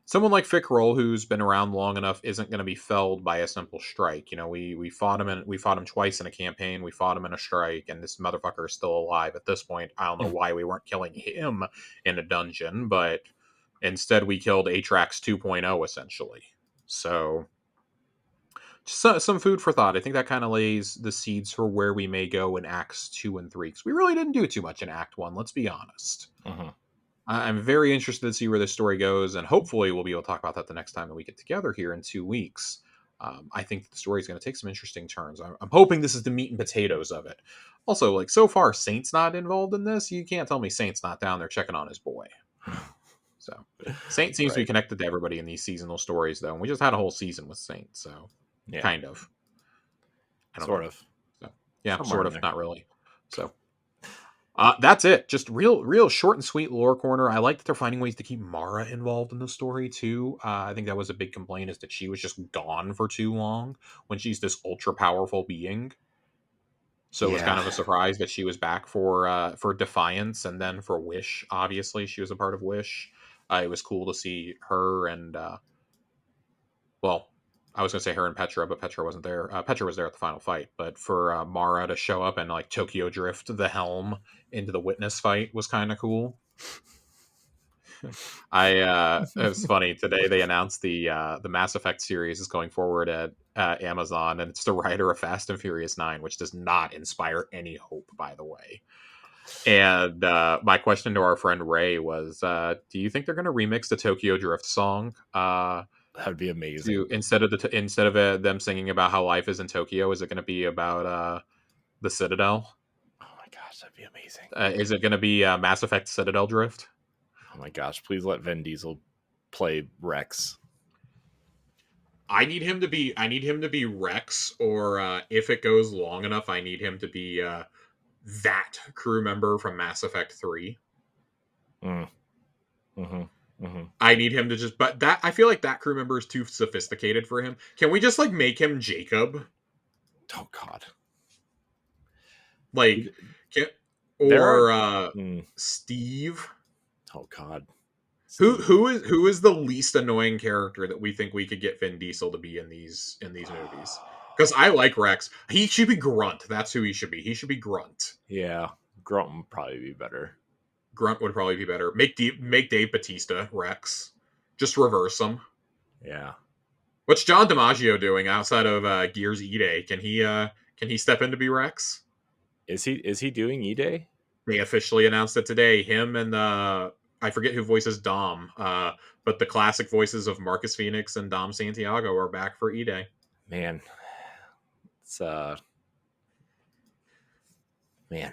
Someone like Fickrell, who's been around long enough, isn't going to be felled by a simple strike. We fought him twice in a campaign. We fought him in a strike, and this motherfucker is still alive at this point. I don't know why we weren't killing him in a dungeon, but instead we killed Atrax 2.0 essentially. So just some food for thought. I think that kind of lays the seeds for where we may go in Acts 2 and 3, because we really didn't do too much in Act 1, let's be honest. Mm-hmm. I'm very interested to see where this story goes, and hopefully we'll be able to talk about that the next time that we get together here in 2 weeks. I think the story is going to take some interesting turns. I'm hoping this is the meat and potatoes of it. Also, like, so far, Saint's not involved in this. You can't tell me Saint's not down there checking on his boy. So, Saint seems to be connected to everybody in these seasonal stories, though, and we just had a whole season with Saint, so kind of. Sort of. So, yeah, somewhere sort of, there. not really. So, that's it. Just real short and sweet lore corner. I like that they're finding ways to keep Mara involved in the story too. I think that was a big complaint, is that she was just gone for too long when she's this ultra powerful being. So it was kind of a surprise that she was back for Defiance and then for Wish. Obviously, she was a part of Wish. It was cool to see her and well, I was gonna say her and Petra, but Petra wasn't there. Petra was there at the final fight, but for Mara to show up and like Tokyo Drift the helm into the witness fight was kind of cool. It was funny today. They announced the Mass Effect series is going forward at Amazon, and it's the writer of Fast and Furious 9, which does not inspire any hope, by the way. And my question to our friend Ray was, do you think they're going to remix the Tokyo Drift song? That would be amazing. Instead of them singing about how life is in Tokyo, is it going to be about the Citadel? Oh my gosh, that'd be amazing. Is it going to be Mass Effect Citadel Drift? Oh my gosh, please let Vin Diesel play Rex. I need him to be Rex, or if it goes long enough, I need him to be that crew member from Mass Effect 3. I need him to just, but that I feel like that crew member is too sophisticated for him. Can we just like make him Jacob? Oh God. Like, Steve. Oh God. Steve. Who is the least annoying character that we think we could get Vin Diesel to be in these movies? Because I like Rex. He should be Grunt. That's who he should be. He should be Grunt. Yeah, Grunt would probably be better. Grunt would probably be better. Make Dave Bautista Rex. Just reverse him. Yeah. What's John DiMaggio doing outside of Gears E-Day? Can he step in to be Rex? Is he doing E-Day? They officially announced it today. Him and I forget who voices Dom, but the classic voices of Marcus Phoenix and Dom Santiago are back for E-Day. Man, it's man.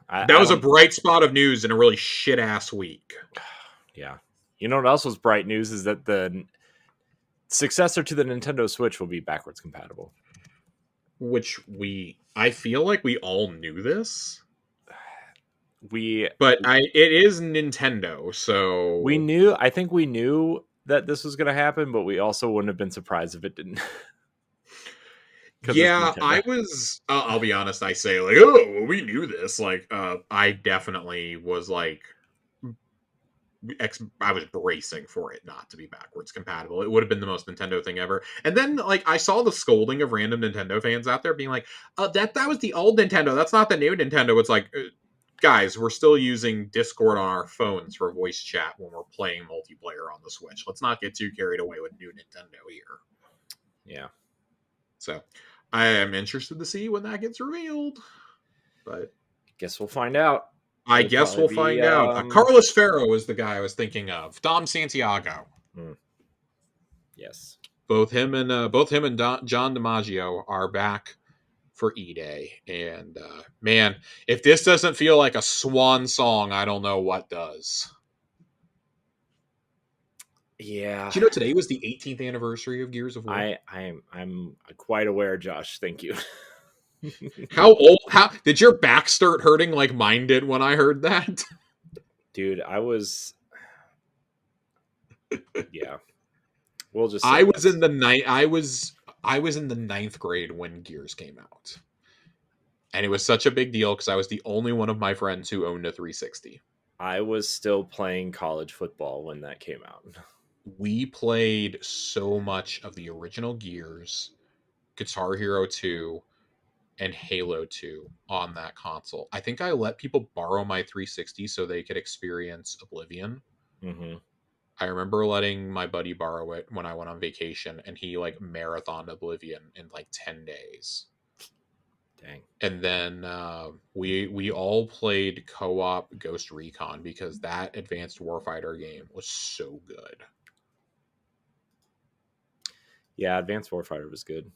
That was a bright spot of news in a really shit ass week. Yeah. You know what else was bright news is that the successor to the Nintendo Switch will be backwards compatible. Which I feel like we all knew this. But it is Nintendo, so I think we knew that this was going to happen, but we also wouldn't have been surprised if it didn't. Yeah, I was. I'll be honest. I say like, oh, well, we knew this. Like, I definitely was like, I was bracing for it not to be backwards compatible. It would have been the most Nintendo thing ever. And then, like, I saw the scolding of random Nintendo fans out there being like, that was the old Nintendo. That's not the new Nintendo. It's like, guys, we're still using Discord on our phones for voice chat when we're playing multiplayer on the Switch. Let's not get too carried away with new Nintendo here. Yeah. So, I am interested to see when that gets revealed. But guess we'll find out. I guess we'll find out. Carlos Ferro is the guy I was thinking of. Dom Santiago. Yes. Both him and John DiMaggio are back for E-Day. And man, if this doesn't feel like a swan song, I don't know what does. Yeah. Do you know today was the 18th anniversary of Gears of War? I'm quite aware, Josh. Thank you. How did your back start hurting like mine did when I heard that? Dude, I was yeah. We'll just I was in the ninth grade when Gears came out. And it was such a big deal because I was the only one of my friends who owned a 360. I was still playing college football when that came out. We played so much of the original Gears, Guitar Hero 2, and Halo 2 on that console. I think I let people borrow my 360 so they could experience Oblivion. Mm-hmm. I remember letting my buddy borrow it when I went on vacation, and he like marathoned Oblivion in like 10 days. Dang. And then we all played co-op Ghost Recon because that Advanced Warfighter game was so good. Yeah, Advanced Warfighter was good.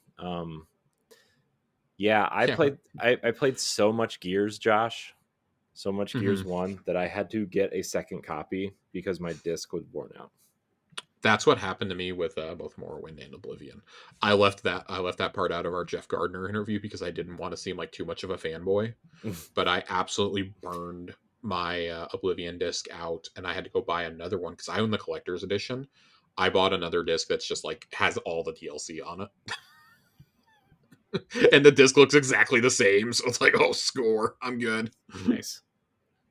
Yeah, I played so much Gears, Josh. So much Gears 1 that I had to get a second copy because my disc was worn out. That's what happened to me with both Morrowind and Oblivion. I left that part out of our Jeff Gardner interview because I didn't want to seem like too much of a fanboy. But I absolutely burned my Oblivion disc out, and I had to go buy another one because I own the collector's edition. I bought another disc that's just like has all the DLC on it. And the disc looks exactly the same, so it's like, oh, score, I'm good. Nice.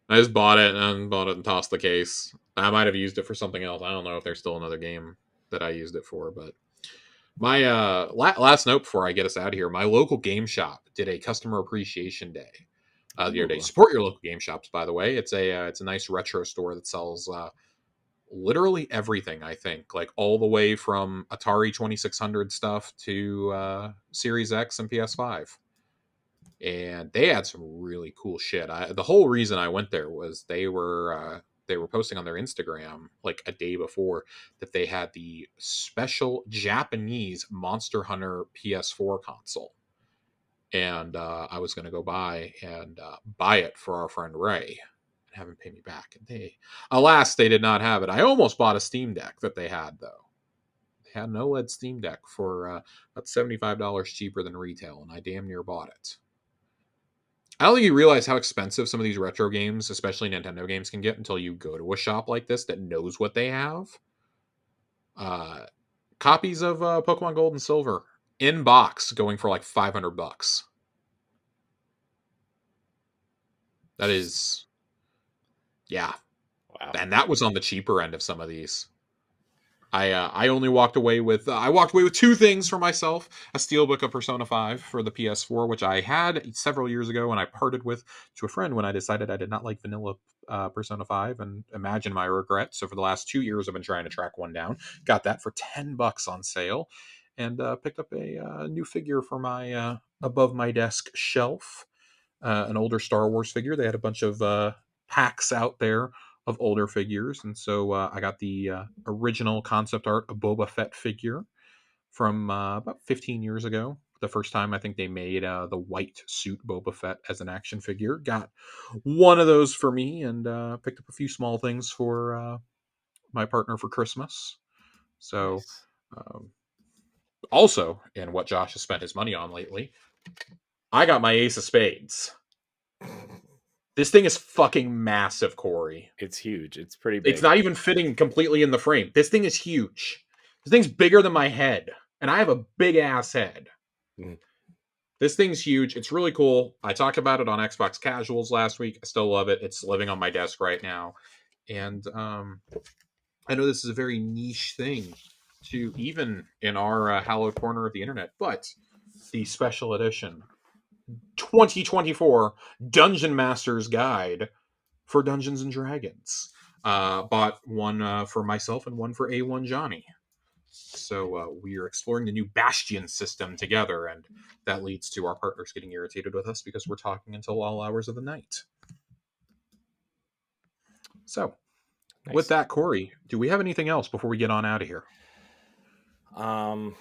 I just bought it and tossed the case. I might have used it for something else. I don't know if there's still another game that I used it for, but my last note before I get us out of here, my local game shop did a customer appreciation day the other day. Ooh, Support your local game shops, by the way. It's a nice retro store that sells literally everything. I think like all the way from Atari 2600 stuff to Series X and PS5, and they had some really cool shit. The whole reason I went there was they were posting on their Instagram like a day before that they had the special Japanese Monster Hunter PS4 console, and I was going to go buy it for our friend Ray and have him pay me back. And alas, they did not have it. I almost bought a Steam Deck that they had though. They had an OLED Steam Deck for about $75 cheaper than retail, and I damn near bought it. I don't think you realize how expensive some of these retro games, especially Nintendo games, can get until you go to a shop like this that knows what they have. Uh, Copies of Pokemon Gold and Silver in box going for like $500. That is, yeah, wow. and that was on the cheaper end of some of these. I only walked away with I walked away with two things for myself: a steelbook of Persona 5 for the PS4, which I had several years ago, and I parted with to a friend when I decided I did not like vanilla Persona 5, and imagine my regret. So for the last 2 years, I've been trying to track one down. Got that for $10 on sale, and picked up a new figure for my above my desk shelf, an older Star Wars figure. They had a bunch of packs out there of older figures, and so I got the original concept art of Boba Fett figure from about 15 years ago. The first time I think they made the white suit Boba Fett as an action figure. Got one of those for me, and picked up a few small things for my partner for Christmas. So, Nice. um, also, in what Josh has spent his money on lately, I got my Ace of Spades. This thing is fucking massive, Corey. It's huge. It's pretty It's big. not even fitting completely in the frame. This thing is huge. This thing's bigger than my head, and I have a big ass head. Mhm. This thing's huge. It's really cool. I talked about it on Xbox Casuals last week. I still love it. It's living on my desk right now, and I know this is a very niche thing to even in our hallowed corner of the internet, but the special edition 2024 Dungeon Master's Guide for Dungeons and Dragons. Bought one for myself and one for A1 Johnny. So we are exploring the new Bastion system together, and that leads to our partners getting irritated with us because we're talking until all hours of the night. So, with Nice. that, Corey, do we have anything else before we get on out of here? Um,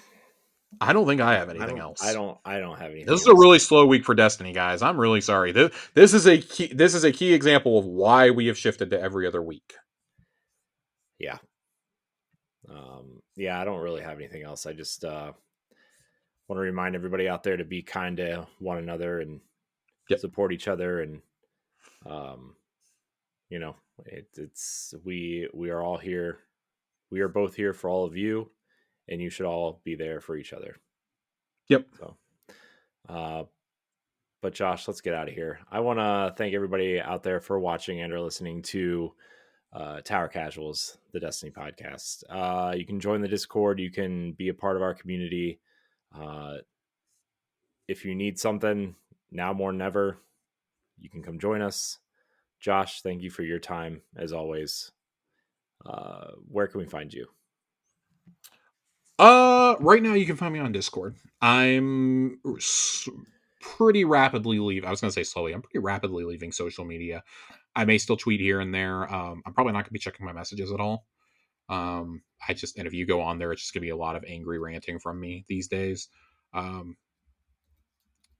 I don't think I have I anything don't. I else. don't. I don't have This anything is a else. really slow week for Destiny, guys. I'm really sorry. This is a key example of why we have shifted to every other week. Yeah. Yeah. I don't really have anything else. I just want to remind everybody out there to be kind to one another and Yep. support each other, and um, you know, it's we are all here. We are both here for all of you, and you should all be there for each other. Yep. So, uh, but Josh, let's get out of here. I want to thank everybody out there for watching and or listening to Tower Casuals, the Destiny podcast. You can join the Discord. You can be a part of our community. Uh, if you need something now more than ever, you can come join us. Josh, thank you for your time as always. Where can we find you? Right now you can find me on Discord. Pretty rapidly leave. I was gonna say slowly. I'm pretty rapidly leaving social media. I may still tweet here and there. I'm probably not gonna be checking my messages at all. And if you go on there, it's just gonna be a lot of angry ranting from me these days. Um,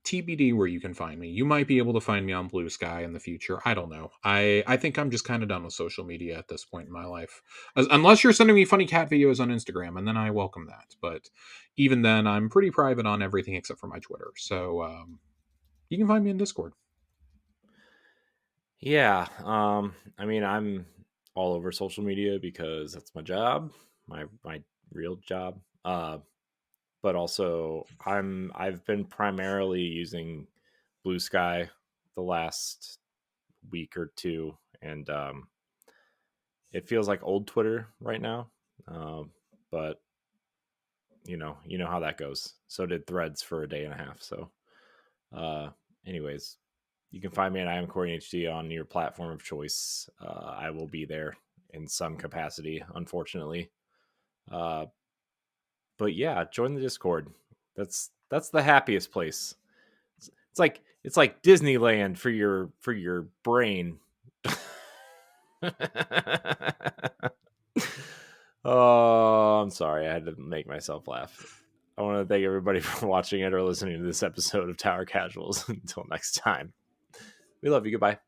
TBD where you can find me. You might be able to find me on Blue Sky in the future. I don't know. I think I'm just kind of done with social media at this point in my life. Unless you're sending me funny cat videos on Instagram, and then I welcome that. But even then, I'm pretty private on everything except for my Twitter. So you can find me in Discord. Yeah. I mean, I'm all over social media because that's my job, my real job. But also I've been primarily using Blue Sky the last week or two, and it feels like old Twitter right now. But you know how that goes. So did Threads for a day and a half. So, uh, anyways, you can find me at I am Corey HD on your platform of choice. I will be there in some capacity, unfortunately. Uh, but yeah, join the Discord. That's the happiest place. It's like Disneyland for your brain. Oh, I'm sorry. I had to make myself laugh. I want to thank everybody for watching it or listening to this episode of Tower Casuals. Until next time, we love you. Goodbye.